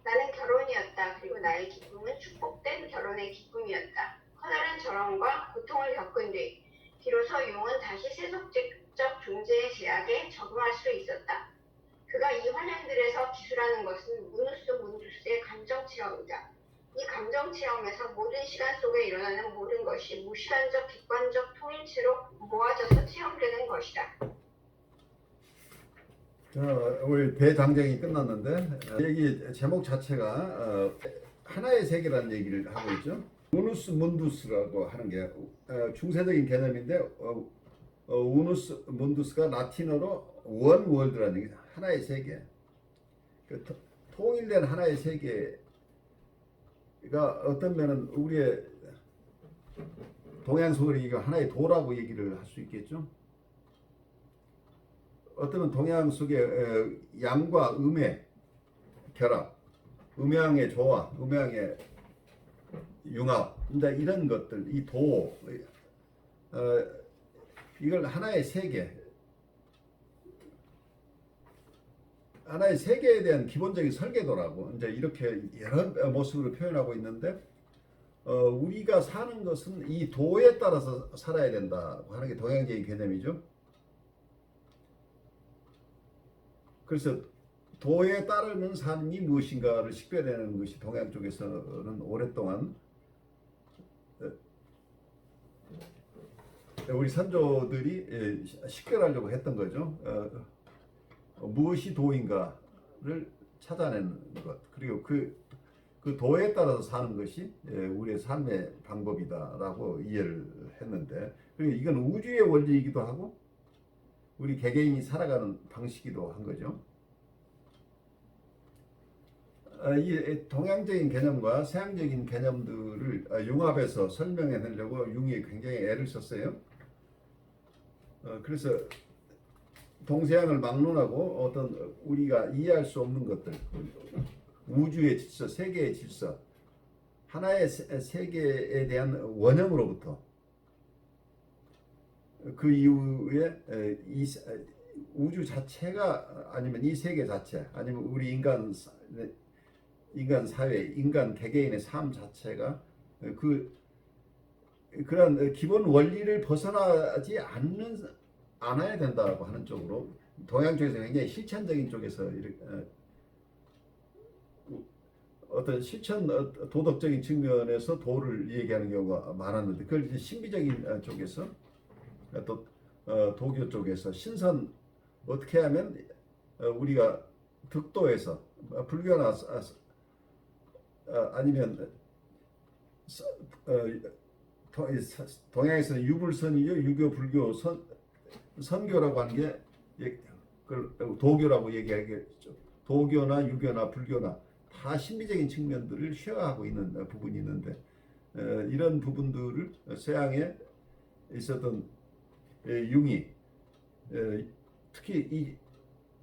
나는 결혼이었다. 그리고 나의 기쁨은 축복된 결혼의 기쁨이었다. 커다란 절망과 고통을 겪은 뒤 비로소 용은 다시 세속적 존재의 제약에 적응할 수 있었다. 그가 이 환영들에서 기술하는 것은 우누스 문두스의 감정 체험이다. 이 감정 체험에서 모든 시간 속에 일어나는 모든 것이 무시간적 객관적 통일체로 모아져서 체험되는 것이다. 우리 대장정이 끝났는데 여기 제목 자체가 하나의 세계라는 얘기를 하고 있죠. 우누스 문두스라고 하는 게 중세적인 개념인데 우누스 문두스가 라틴어로 원 월드라는 얘기, 하나의 세계. 그 통일된 하나의 세계가 어떤 면은 우리의 동양 속의 이거 하나의 도라고 얘기를 할 수 있겠죠. 어쩌면 동양 속의 양과 음의 결합, 음양의 조화, 음양의 융합, 이런 것들, 이 도, 이걸 하나의 세계, 하나의 세계에 대한 기본적인 설계도라고 이제 이렇게 여러 모습으로 표현하고 있는데, 우리가 사는 것은 이 도에 따라서 살아야 된다고 하는 게 동양적인 개념이죠. 그래서 도에 따르는 삶이 무엇인가를 식별해내는 것이 동양 쪽에서는 오랫동안 우리 선조들이 식별하려고 했던 거죠. 무엇이 도인가를 찾아내는 것, 그리고 그 도에 따라서 사는 것이 우리의 삶의 방법이다라고 이해를 했는데, 그리고 이건 우주의 원리이기도 하고 우리 개개인이 살아가는 방식이기도 한 거죠. 이 동양적인 개념과 서양적인 개념들을 융합해서 설명해내려고 융이 굉장히 애를 썼어요. 그래서 동서양을 막론하고 어떤 우리가 이해할 수 없는 것들, 우주의 질서, 세계의 질서, 하나의 세계에 대한 원형으로부터 그 이후에 이 우주 자체가 아니면 이 세계 자체 아니면 우리 인간 사회, 인간 개개인의 삶 자체가 그런 기본 원리를 벗어나지 않아야 된다고 하는 쪽으로 동양 쪽에서 굉장히 실천적인 쪽에서 어떤 실천 도덕적인 측면에서 도를 얘기하는 경우가 많았는데, 그걸 이제 신비적인 쪽에서 또 도교 쪽에서 신선 어떻게 하면 우리가 득도에서 불교나 아니면 동양에서는 유불선이죠. 유교, 불교, 선교라고 하는 게 도교라고 얘기하겠죠. 도교나 유교나 불교나 다 신비적인 측면들을 쉐어하고 있는 부분이 있는데, 이런 부분들을 서양에 있었던 융이 특히 이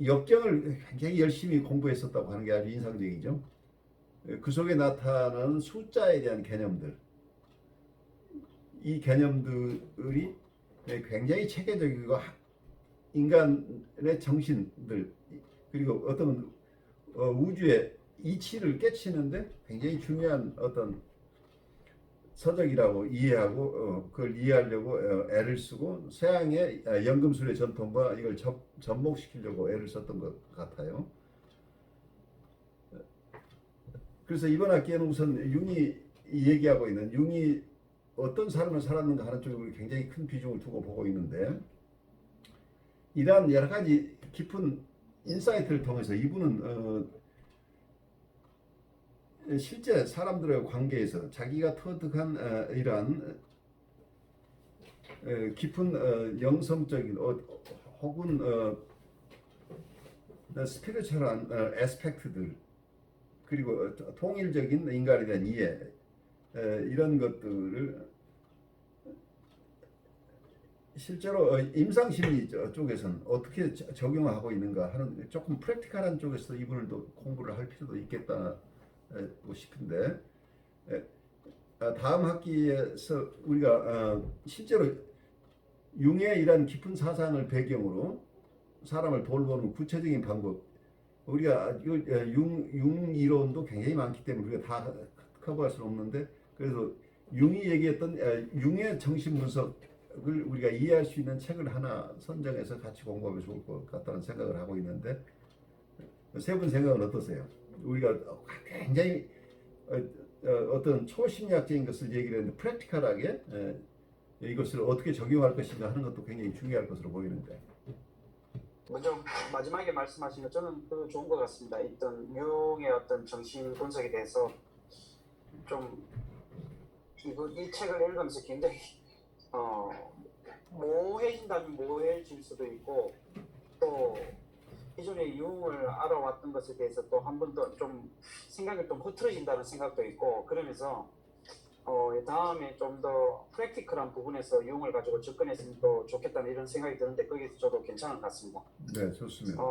역경을 굉장히 열심히 공부했었다고 하는 게 아주 인상적이죠. 그 속에 나타나는 숫자에 대한 개념들, 이 개념들이 굉장히 체계적이고 인간의 정신들 그리고 어떤 우주의 이치를 깨치는데 굉장히 중요한 어떤 서적이라고 이해하고 그걸 이해하려고 애를 쓰고 서양의 연금술의 전통과 이걸 접목시키려고 애를 썼던 것 같아요. 그래서 이번 학기에는 우선 융이 얘기하고 있는 융이 어떤 삶을 살았는가 하는 쪽에 우리 굉장히 큰 비중을 두고 보고 있는데 이러한 여러 가지 깊은 인사이트를 통해서 이분은 실제 사람들의 관계에서 자기가 터득한 이러한 깊은 영성적인 혹은 스피리추얼한 애스펙트들 그리고 통일적인 인간에 대한 이해 이런 것들을 실제로 임상심리 쪽에서는 어떻게 적용하고 있는가 하는 조금 프랙티컬한 쪽에서 이분을 또 공부를 할 필요도 있겠다고 싶은데 다음 학기에서 우리가 실제로 융의 이런 깊은 사상을 배경으로 사람을 돌보는 구체적인 방법 우리가 융 이론도 굉장히 많기 때문에 우리가 다 커버할 수는 없는데 그래서 융이 얘기했던 융의 정신 분석을 우리가 이해할 수 있는 책을 하나 선정해서 같이 공부하면 좋을 것 같다는 생각을 하고 있는데 세 분 생각은 어떠세요? 우리가 굉장히 어떤 초심리학적인 것을 얘기를 했는데 프랙티컬하게 이것을 어떻게 적용할 것인가 하는 것도 굉장히 중요할 것으로 보이는데 먼저 마지막에 말씀하신 것 저는 그 좋은 것 같습니다. 어떤 융의 어떤 정신 분석에 대해서 좀 이 책을 읽으면서 굉장히 모호해진다면 모호해질 수도 있고 또 기존의 융을 알아왔던 것에 대해서 또 한 번 더 좀 생각이 좀 흐트러진다는 생각도 있고 그러면서 다음에 좀 더 프랙티컬한 부분에서 융을 가지고 접근했으면 또 좋겠다는 이런 생각이 드는데 거기서 저도 괜찮은 것 같습니다. 네 좋습니다.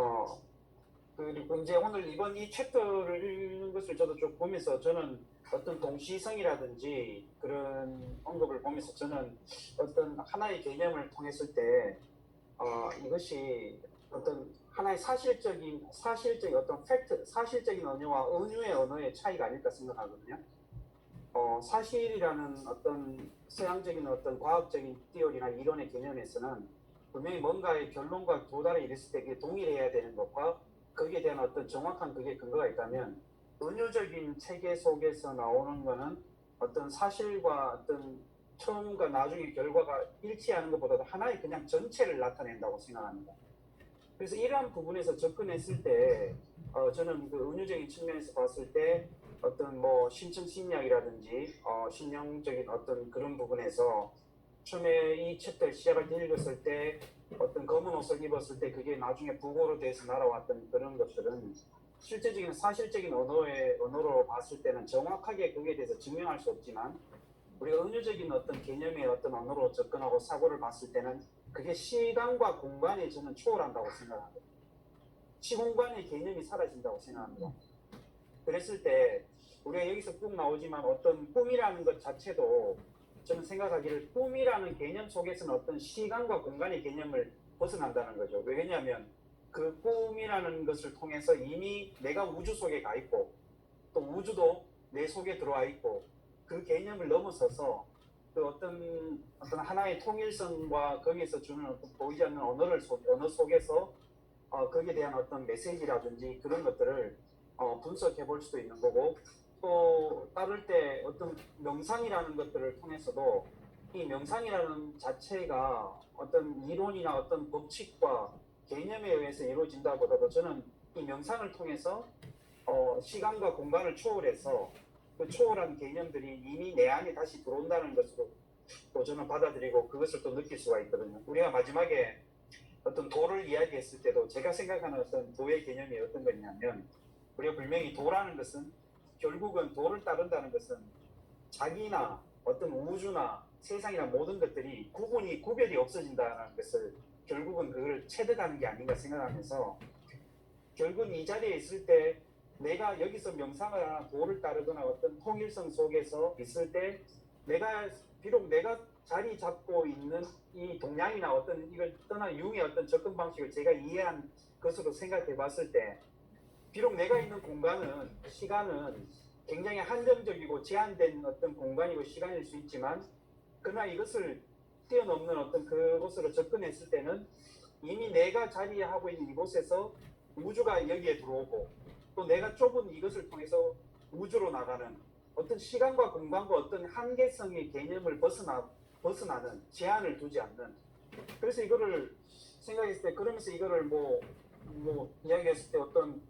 그리고 이제 오늘 이번 이 챕터를 읽는 것을 저도 쭉 보면서 저는 어떤 동시성이라든지 그런 언급을 보면서 저는 어떤 하나의 개념을 통했을 때 이것이 어떤 하나의 사실적인 어떤 팩트, 사실적인 언어와 은유의 언어의 차이가 아닐까 생각하거든요. 사실이라는 어떤 서양적인 어떤 과학적인 띠어리나 이론의 개념에서는 분명히 뭔가의 결론과 도달에 이르을 때 그게 동일해야 되는 것과 거기에 대한 어떤 정확한 그게 근거가 있다면 은유적인 체계 속에서 나오는 거는 어떤 사실과 어떤 처음과 나중의 결과가 일치하는 것보다도 하나의 그냥 전체를 나타낸다고 생각합니다. 그래서 이러한 부분에서 접근했을 때 저는 그 은유적인 측면에서 봤을 때 어떤 뭐 신청 심리학이라든지 신령적인 어떤 그런 부분에서 처음에 이 챕터를 시작할 때 읽었을 때 어떤 검은 옷을 입었을 때 그게 나중에 북어로 돼서 날아왔던 그런 것들은 실제적인 사실적인 언어로 봤을 때는 정확하게 그게 대해서 증명할 수 없지만 우리가 은유적인 어떤 개념의 어떤 언어로 접근하고 사고를 봤을 때는 그게 시간과 공간에 저는 초월한다고 생각합니다. 시공간의 개념이 사라진다고 생각합니다. 그랬을 때 우리가 여기서 꼭 나오지만 어떤 꿈이라는 것 자체도 저는 생각하기를 꿈이라는 개념 속에서는 어떤 시간과 공간의 개념을 벗어난다는 거죠. 왜냐하면 그 꿈이라는 것을 통해서 이미 내가 우주 속에 가 있고 또 우주도 내 속에 들어와 있고 그 개념을 넘어서서 그 어떤 하나의 통일성과 거기에서 주는 어떤 보이지 않는 언어 속에서 거기에 대한 어떤 메시지라든지 그런 것들을 분석해 볼 수도 있는 거고 또 따를 때 어떤 명상이라는 것들을 통해서도 이 명상이라는 자체가 어떤 이론이나 어떤 법칙과 개념에 의해서 이루어진다보다도 저는 이 명상을 통해서 시간과 공간을 초월해서 그 초월한 개념들이 이미 내 안에 다시 들어온다는 것으로 또 저는 받아들이고 그것을 또 느낄 수가 있거든요. 우리가 마지막에 어떤 도를 이야기했을 때도 제가 생각하는 어떤 도의 개념이 어떤 거냐면 우리가 분명히 도라는 것은 결국은 도를 따른다는 것은 자기나 어떤 우주나 세상이나 모든 것들이 구별이 없어진다는 것을 결국은 그걸 체득하는 게 아닌가 생각하면서 결국은 이 자리에 있을 때 내가 여기서 명상을 하나 도를 따르거나 어떤 통일성 속에서 있을 때 내가 비록 내가 자리 잡고 있는 이 동양이나 어떤 이걸 떠난 융의 어떤 접근 방식을 제가 이해한 것으로 생각해 봤을 때 비록 내가 있는 공간은 시간은 굉장히 한정적이고 제한된 어떤 공간이고 시간일 수 있지만 그러나 이것을 뛰어넘는 어떤 그곳으로 접근했을 때는 이미 내가 자리하고 있는 이곳에서 우주가 여기에 들어오고 또 내가 좁은 이것을 통해서 우주로 나가는 어떤 시간과 공간과 어떤 한계성의 개념을 벗어나는 제한을 두지 않는 그래서 이거를 생각했을 때 그러면서 이거를 뭐 이야기했을 때 어떤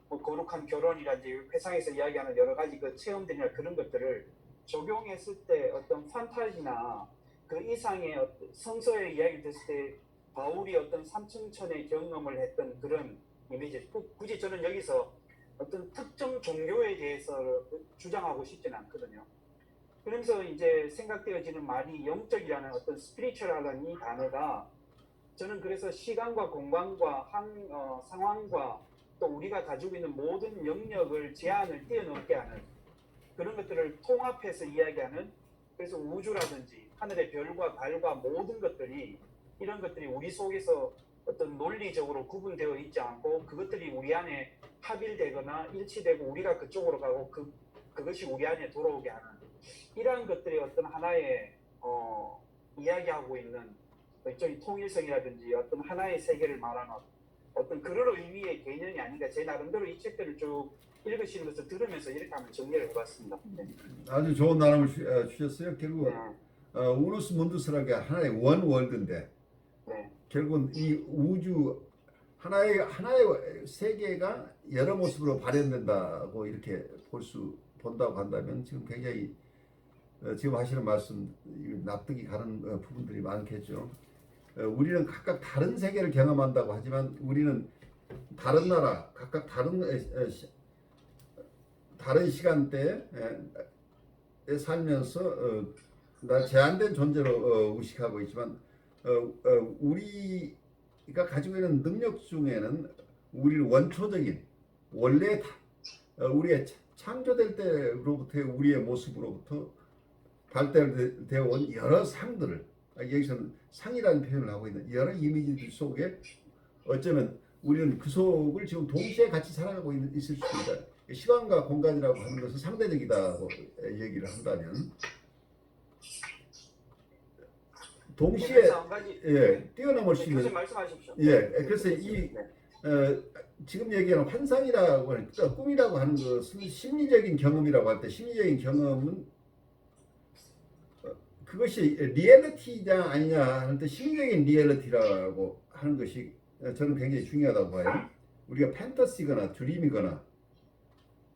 뭐 거룩한 결혼이라든지 회상에서 이야기하는 여러 가지 그 체험들이나 그런 것들을 적용했을 때 어떤 판타지나 그 이상의 어떤 성서의 이야기 됐을 때 바울이 어떤 삼층천의 경험을 했던 그런 이미지 굳이 저는 여기서 어떤 특정 종교에 대해서 주장하고 싶지는 않거든요. 그러면서 이제 생각되어지는 말이 영적이라는 어떤 스피리추얼이라는 이 단어가 저는 그래서 시간과 공간과 상황과 또 우리가 가지고 있는 모든 영역을 제한을 뛰어넘게 하는 그런 것들을 통합해서 이야기하는 그래서 우주라든지 하늘의 별과 달과 모든 것들이 이런 것들이 우리 속에서 어떤 논리적으로 구분되어 있지 않고 그것들이 우리 안에 합일되거나 일치되고 우리가 그쪽으로 가고 그것이 우리 안에 들어오게 하는 이러한 것들이 어떤 하나의 이야기하고 있는 일종의 통일성이라든지 어떤 하나의 세계를 말하는 어떤 그런 의미의 개념이 아닌가 제 나름대로 이 책들을 쭉 읽으시는 것을 들으면서 이렇게 한번 정리를 해봤습니다. 네. 아주 좋은 나름을 주셨어요. 결국 네. 우누스 문두스라는 게 하나의 원 월드인데 네. 결국은 이 우주 하나의 세계가 여러 모습으로 발현된다고 이렇게 본다고 한다면 지금 굉장히 지금 하시는 말씀 납득이 가는 부분들이 많겠죠. 우리는 각각 다른 세계를 경험한다고 하지만 우리는 다른 나라 각각 다른 시간대에 살면서 제한된 존재로 의식하고 있지만 우리가 가지고 있는 능력 중에는 우리는 원초적인 원래 우리의 창조될 때로부터의 우리의 모습으로부터 발달되어 온 여러 상들을 여기서는 상이라는 표현을 하고 있는 여러 이미지들 속에 어쩌면 우리는 그 속을 지금 동시에 같이 살아가고 있을 수도 있다. 시간과 공간이라고 하는 것은 상대적이다고 얘기를 한다면 동시에 뛰어넘을 수 있는 말씀하십시오. 그래서 지금 얘기하는 환상이라고 하는 꿈이라고 하는 것은 심리적인 경험이라고 할 때 심리적인 경험은 그것이 리얼리티냐 아니냐 하는데 심리적인 리얼리티라고 하는 것이 저는 굉장히 중요하다고 봐요. 우리가 판타시거나 드림이거나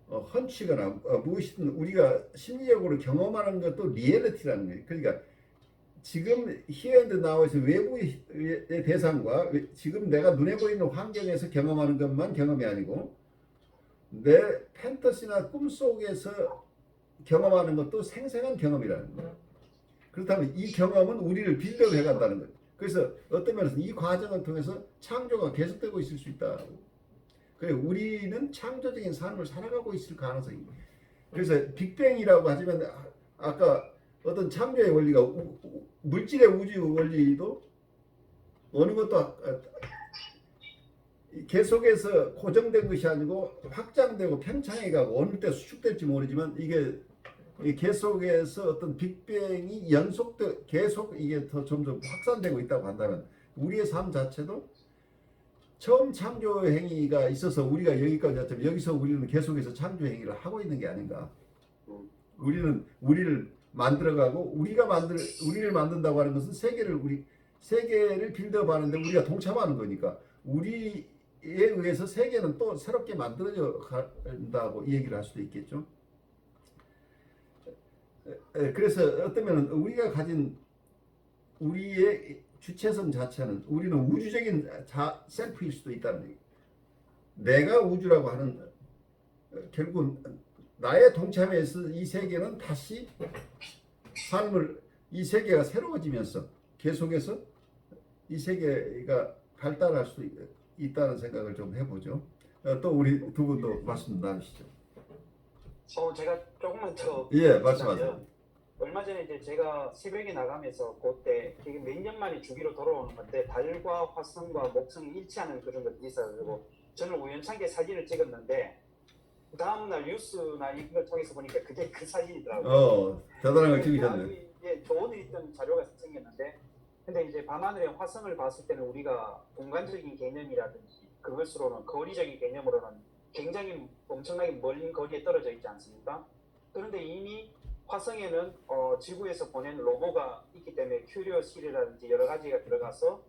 헌치거나 무엇이든 우리가 심리적으로 경험하는 것도 리얼리티라는 거예요. 그러니까 지금 here and now에서 외부의 대상과 지금 내가 눈에 보이는 환경에서 경험하는 것만 경험이 아니고 내 판타시나 꿈속에서 경험하는 것도 생생한 경험이라는 거예요. 그렇다면 이 경험은 우리를 빌드업해 간다는 거예요. 그래서 어떤 면에서 이 과정을 통해서 창조가 계속되고 있을 수 있다. 그래서 우리는 창조적인 삶을 살아가고 있을 가능성이 있어요. 그래서 빅뱅이라고 하지만 아까 어떤 창조의 원리가 물질의 우주 원리도 어느 것도 계속해서 고정된 것이 아니고 확장되고 팽창해 가고 어느 때 수축될지 모르지만 이게 계속해서 어떤 빅뱅이 계속 이게 더 점점 확산되고 있다고 한다면 우리의 삶 자체도 처음 창조 행위가 있어서 우리가 여기까지 왔지만 여기서 우리는 계속해서 창조 행위를 하고 있는 게 아닌가. 우리는 우리를 만들어가고 우리를 만든다고 하는 것은 세계를 빌드업하는데 우리가 동참하는 거니까 우리에 의해서 세계는 또 새롭게 만들어져 간다고 이 얘기를 할 수도 있겠죠. 그래서 어쩌면 우리가 가진 우리의 주체성 자체는 우리는 우주적인 셀프일 수도 있다는 얘기. 내가 우주라고 하는 결국은 나의 동참에서 이 세계는 다시 이 세계가 새로워지면서 계속해서 이 세계가 발달할 수 있다는 생각을 좀 해보죠. 또 우리 두 분도 말씀 나누시죠. 제가 조금만 더 예, 말씀하세요. 얼마 전에 이제 제가 새벽에 나가면서 그때 이게 몇 년 만에 주기로 돌아오는 건데 달과 화성과 목성이 일치하는 그런 것들이 있어가지고 저는 우연찮게 사진을 찍었는데 그 다음날 뉴스나 이런 걸 통해서 보니까 그게 그 사진이더라고요. 대단한 걸 찍으셨네. 예, 좋은 있던 자료가 생겼는데 근데 이제 밤하늘의 화성을 봤을 때는 우리가 공간적인 개념이라든지 그것으로는 거리적인 개념으로는 굉장히 엄청나게 먼 거리에 떨어져 있지 않습니까? 그런데 이미 화성에는 지구에서 보낸 로봇가 있기 때문에 큐리오시티라든지 여러 가지가 들어가서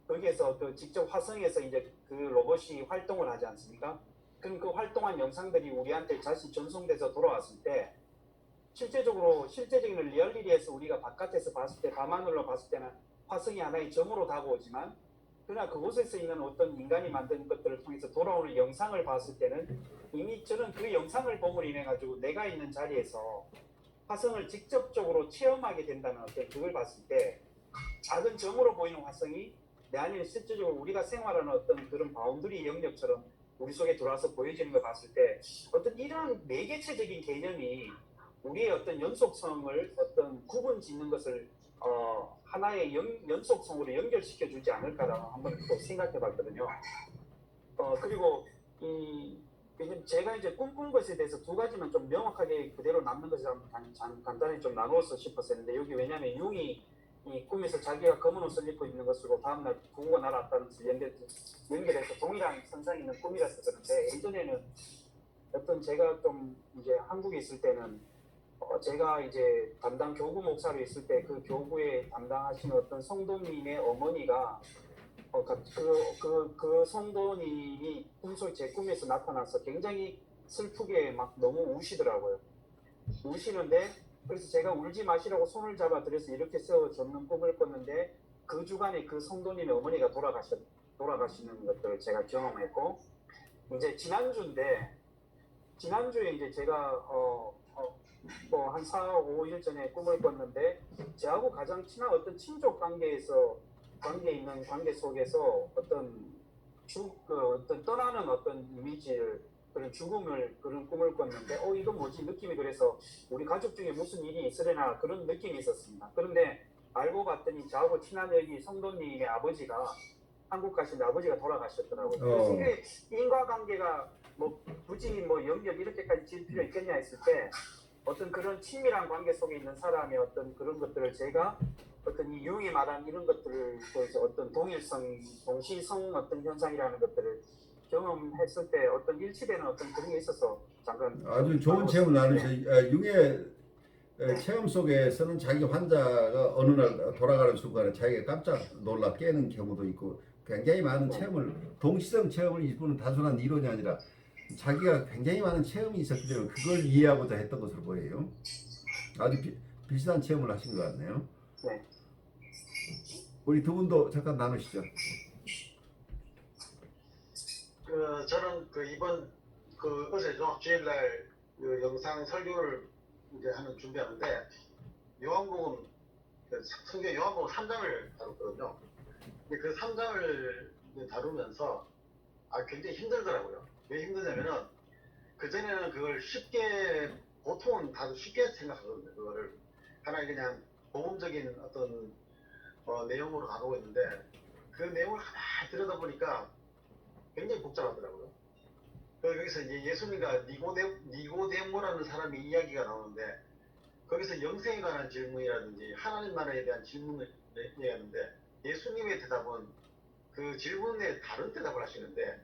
거기에서 또 직접 화성에서 이제 그 로봇이 활동을 하지 않습니까? 그럼 그 활동한 영상들이 우리한테 다시 전송돼서 돌아왔을 때 실제적인 리얼리티에서 우리가 바깥에서 봤을 때 밤하늘로 봤을 때는 화성이 하나의 점으로 다가오지만 그러나 그곳에서 있는 어떤 인간이 만든 것들을 통해서 돌아오는 영상을 봤을 때는 이미 저는 그 영상을 봄으로 인해 가지고 내가 있는 자리에서 화성을 직접적으로 체험하게 된다는 어떤 그걸 봤을 때 작은 점으로 보이는 화성이 내 안에 실제적으로 우리가 생활하는 어떤 그런 바운드리 영역처럼 우리 속에 들어와서 보여지는 걸 봤을 때 어떤 이런 매개체적인 개념이 우리의 어떤 연속성을 어떤 구분 짓는 것을 하나의 연속성으로 연결시켜 주지 않을까라고 한번 또 생각해 봤거든요. 그리고 왜냐면 제가 이제 꿈꾼 것에 대해서 두 가지만 좀 명확하게 그대로 남는 것을 간단히 좀 나누어서 싶어서 했는데 여기 왜냐하면 융이 이 꿈에서 자기가 검은 옷을 입고 있는 것으로 다음날 부부가 날아왔다는 것을 연결해서 동일한 선상에 있는 꿈이라서 그런데 예전에는 어떤 제가 좀 이제 한국에 있을 때는 제가 이제 담당 교구 목사로 있을 때 그 교구에 담당하시는 어떤 성도님의 어머니가 그 성도님이 꿈속 제 꿈에서 나타나서 굉장히 슬프게 막 너무 우시더라고요. 우시는데 그래서 제가 울지 마시라고 손을 잡아 들여서 이렇게 세워줬는 꿈을 꿨는데 그 주간에 그 성도님의 어머니가 돌아가시는 것들을 제가 경험했고 이제 지난주에 이제 제가 뭐 한 4, 5일 전에 꿈을 꿨는데 저하고 가장 친한 어떤 친족 관계에 있는 관계 속에서 어떤 어떤 떠나는 어떤 이미지를 그런 죽음을 그런 꿈을 꿨는데 이건 뭐지 느낌이 그래서 우리 가족 중에 무슨 일이 있으려나 그런 느낌이 있었습니다. 그런데 알고 봤더니 저하고 친한 여기 성도님의 아버지가 한국 가신 아버지가 돌아가셨더라고요. 그래서 이게 인과관계가 뭐 굳이 뭐 연결 이렇게까지 지을 필요 있겠냐 했을 때 어떤 그런 친밀한 관계 속에 있는 사람의 어떤 그런 것들을 제가 어떤 이 융이 말한 이런 것들을 어떤 동일성, 동시성 어떤 현상이라는 것들을 경험했을 때 어떤 일치되는 어떤 그런 게 있어서 잠깐 아주 좋은 체험을 나누셔. 융의 체험 속에서는 자기 환자가 어느 날 돌아가는 순간에 자기가 깜짝 놀라 깨는 경우도 있고 굉장히 많은 체험을 동시성 체험을 이분은 단순한 이론이 아니라 자기가 굉장히 많은 체험이 있었기 때문에 그걸 이해하고자 했던 것으로 보여요. 아주 비슷한 체험을 하신 것 같네요. 네. 우리 두 분도 잠깐 나누시죠. 저는 이번 어제죠 주일날 영상 설교를 이제 하는 준비하는데 요한복음 성경 요한복음 3장을 다뤘거든요. 근데 그 3장을 다루면서 굉장히 힘들더라고요. 왜 힘드냐면은 그전에는 그걸 보통은 다들 쉽게 생각하거든요. 그거를 하나의 그냥 모범적인 어떤 내용으로 다루고 있는데 그 내용을 하나 들여다보니까 굉장히 복잡하더라고요. 여기서 이제 예수님과 니고데모라는 사람의 이야기가 나오는데 거기서 영생에 관한 질문이라든지 하나님 나라에 대한 질문을 얘기하는데 예수님의 대답은 그 질문에 다른 대답을 하시는데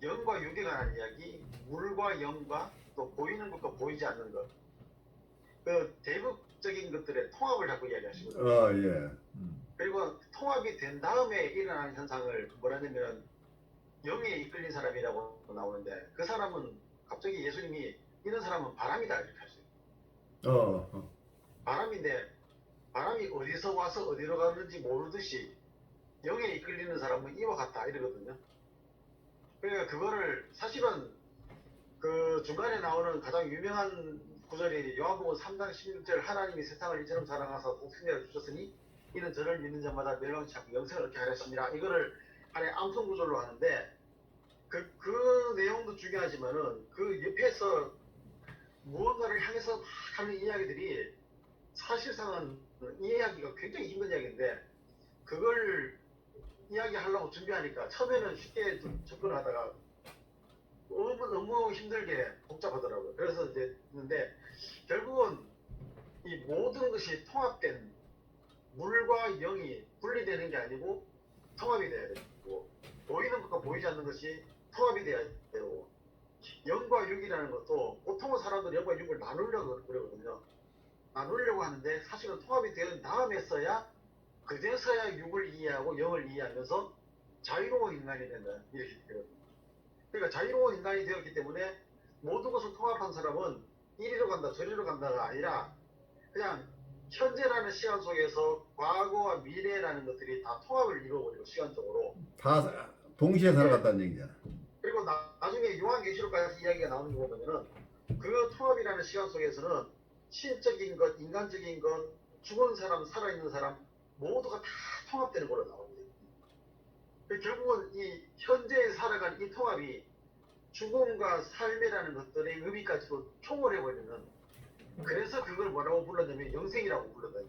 영과 육에 관한 이야기, 물과 영과 또 보이는 것과 보이지 않는 것, 그 대극적인 것들의 통합을 자꾸 이야기하시거든요. 예. 그리고 통합이 된 다음에 일어나는 현상을 뭐라냐면 영에 이끌린 사람이라고 나오는데 그 사람은 갑자기 예수님이 이런 사람은 바람이다 이렇게 하세요. 바람인데 바람이 어디서 와서 어디로 가는지 모르듯이 영에 이끌리는 사람은 이와 같다 이러거든요. 그러니까 그거를 사실은 그 중간에 나오는 가장 유명한 구절이 요한복음 3장 16절 하나님이 세상을 이처럼 사랑하사 독생자를 주셨으니 이는 저를 믿는 자마다 멸망치 않고 영생을 얻게 하려 하십니다. 이거를 안에 암송 구조로 하는데 그 내용도 중요하지만은 그 옆에서 무언가를 향해서 막 하는 이야기들이 사실상은 이해하기가 굉장히 힘든 이야기인데 그걸 이야기하려고 준비하니까 처음에는 쉽게 좀 접근하다가 너무 힘들게 복잡하더라고요. 그래서 이제 했는데 결국은 이 모든 것이 통합된 물과 영이 분리되는 게 아니고 통합이 돼야 되고 보이는 것과 보이지 않는 것이 통합이 돼야 되고 영과 육이라는 것도 보통은 사람들이 영과 육을 나누려고 그러거든요. 나누려고 하는데 사실은 통합이 된 다음에서야 그제서야 육을 이해하고 영을 이해하면서 자유로운 인간이 된다 이렇게 되거든요. 그러니까 자유로운 인간이 되었기 때문에 모든 것을 통합한 사람은 이리로 간다 저리로 간다가 아니라 그냥 현재라는 시간 속에서 과거와 미래라는 것들이 다 통합을 이루어버리고 시간적으로 다 동시에 살아갔다는 얘기잖아. 그리고 나중에 요한계시록까지 이야기가 나오는 거 보면은 그 통합이라는 시간 속에서는 신적인 것, 인간적인 것, 죽은 사람, 살아있는 사람 모두가 다 통합되는 걸로 나옵니다. 결국은 이 현재에 살아간 이 통합이 죽음과 삶이라는 것들의 의미까지도 총월해버리는 그래서 그걸 뭐라고 불렀냐면 영생이라고 불렀다.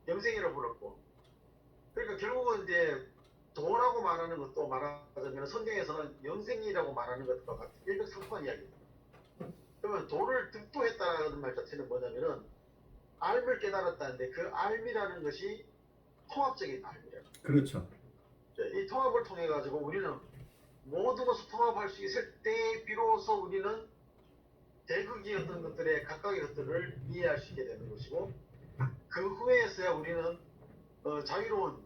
영생이라고 불렀고 그러니까 결국은 이제 도라고 말하는 것도 말하자면 성경에서는 영생이라고 말하는 것과 같은 일맥상통한 이야기입니다. 그러면 도를 득도했다는 말 자체는 뭐냐면은 알을 깨달았다는데 그 알이라는 것이 통합적인 알이에요. 그렇죠. 이 통합을 통해 가지고 우리는 모든 것을 통합할 수 있을 때 비로소 우리는 대극이 어떤 것들의 각각의 것들을 이해할 수 있게 되는 것이고 그 후에서야 우리는 자유로운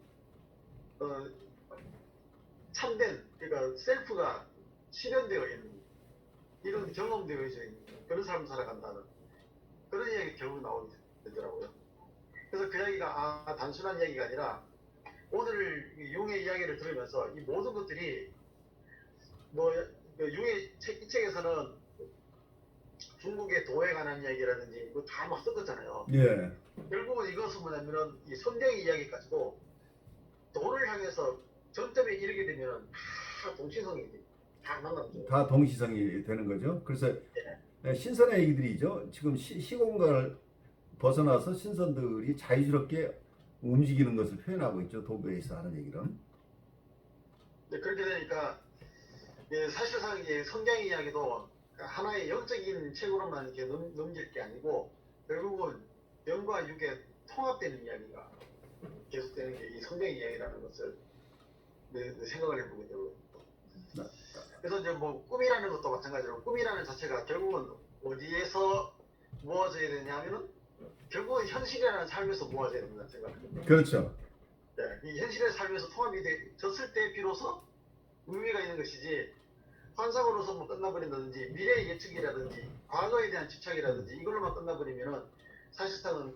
참된 그러니까 셀프가 실현되어 있는 이런 경험되어 있는 그런 삶을 살아간다는 그런 이야기 결국 나오게 되더라고요. 그래서 그 이야기가 단순한 이야기가 아니라 오늘 융의 이야기를 들으면서 이 모든 것들이 뭐 융의 이 책에서는 중국의 도에 관한 이야기라든지 이거 다 막 썼었잖아요. 예. 결국은 이것은 뭐냐면은 이 성경의 이야기까지도 도를 향해서 전점에 이르게 되면 다 동시성이 다 만나죠. 다 동시성이 되는 거죠. 그래서 신선한 얘기들이죠. 지금 시공간을 벗어나서 신선들이 자유스럽게 움직이는 것을 표현하고 있죠. 도교에서 하는 얘기는. 네, 그렇게 되니까 사실상 성경 이야기도 하나의 영적인 책으로만 이렇게 넘길 게 아니고 결국은 영과 육의 통합되는 이야기가 계속되는 게 이 성경 이야기라는 것을 생각을 해보게 되고 그래서 이제 뭐 꿈이라는 것도 마찬가지로 꿈이라는 자체가 결국은 어디에서 모아져야 되냐면은 결국은 현실이라는 삶에서 모아져야 된다는 생각입니다. 그렇죠. 네, 이 현실의 삶에서 통합이 됐을 때 비로소 의미가 있는 것이지 환상으로서 뭐 끝나버린다든지 미래의 예측이라든지 과거에 대한 집착이라든지 이걸로만 끝나버리면은 사실상은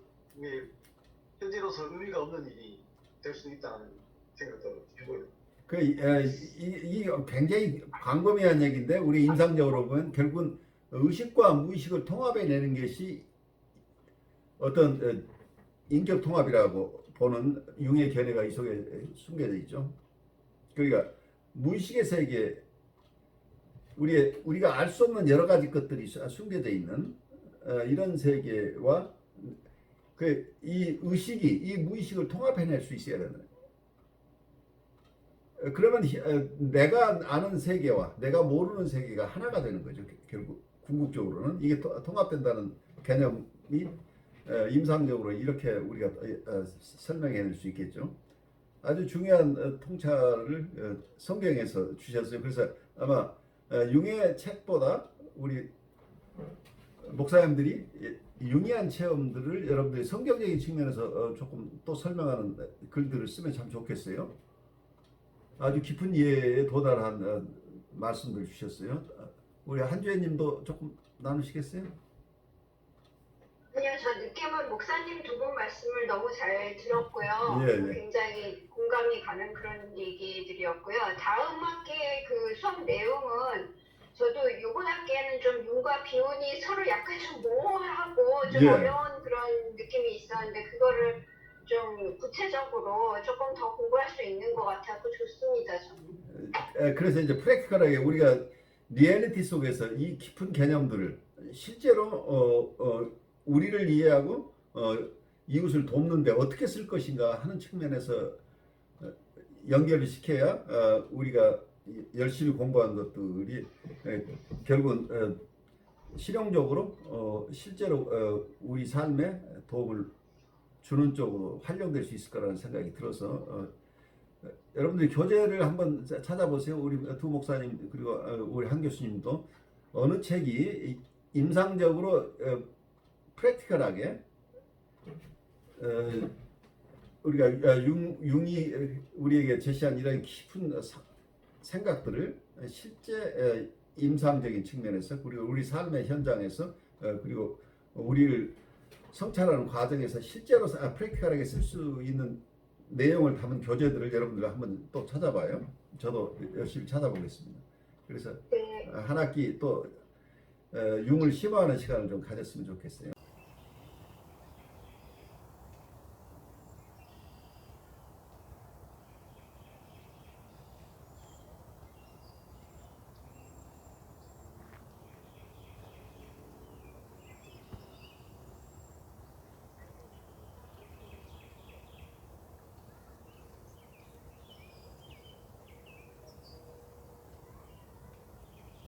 현재로서 의미가 없는 일이 될 수도 있다는 생각도 해보여요. 이 굉장히 광범위한 얘기인데 우리 임상적으로 보면 결국은 의식과 무의식을 통합해내는 것이 어떤 인격 통합이라고 보는 융의 견해가 이 속에 숨겨져 있죠. 그러니까 무의식의 세계 우리가 알 수 없는 여러 가지 것들이 숨겨져 있는 이런 세계와 이 의식이 이 무의식을 통합해낼 수 있어야 되는 거예요. 그러면 내가 아는 세계와 내가 모르는 세계가 하나가 되는 거죠. 결국 궁극적으로는 이게 통합된다는 개념이 임상적으로 이렇게 우리가 설명해낼 수 있겠죠. 아주 중요한 통찰을 성경에서 주셨어요. 그래서 아마 융의 책보다 우리 목사님들이 융이한 체험들을 여러분들이 성경적인 측면에서 조금 또 설명하는 글들을 쓰면 참 좋겠어요. 아주 깊은 이해에 도달한 말씀들 주셨어요. 우리 한주혜님도 조금 나누시겠어요? 아니요, 저 느낌은 목사님 두 분 말씀을 너무 잘 들었고요. 예. 굉장히 공감이 가는 그런 얘기들이었고요. 다음 학기의 그 수업 내용은 저도 이번 학기에는 좀 융과 비혼이 서로 약간 좀 모호하고 좀 예. 어려운 그런 느낌이 있었는데 그거를 좀 구체적으로 조금 더 공부할 수 있는 것 같아서 좋습니다. 저는. 그래서 이제 프랙티컬하게 우리가 리얼리티 속에서 이 깊은 개념들을 실제로 우리를 이해하고 이웃을 돕는데 어떻게 쓸 것인가 하는 측면에서 연결을 시켜야 우리가 열심히 공부한 것들이 결국은 실용적으로 실제로 우리 삶에 도움을 주는 쪽으로 활용될 수 있을 거라는 생각이 들어서 여러분들이 교재를 한번 찾아보세요. 우리 두 목사님 그리고 우리 한 교수님도 어느 책이 임상적으로 프랙티컬하게 우리가 융이 우리에게 제시한 이런 깊은 생각들을 실제 임상적인 측면에서 그리고 우리 삶의 현장에서 그리고 우리를 성찰하는 과정에서 실제로 프랙티컬하게 쓸 수 있는 내용을 담은 교재들을 여러분들 한번 또 찾아봐요. 저도 열심히 찾아보겠습니다. 그래서 네. 한 학기 또 융을 심화하는 시간을 좀 가졌으면 좋겠어요.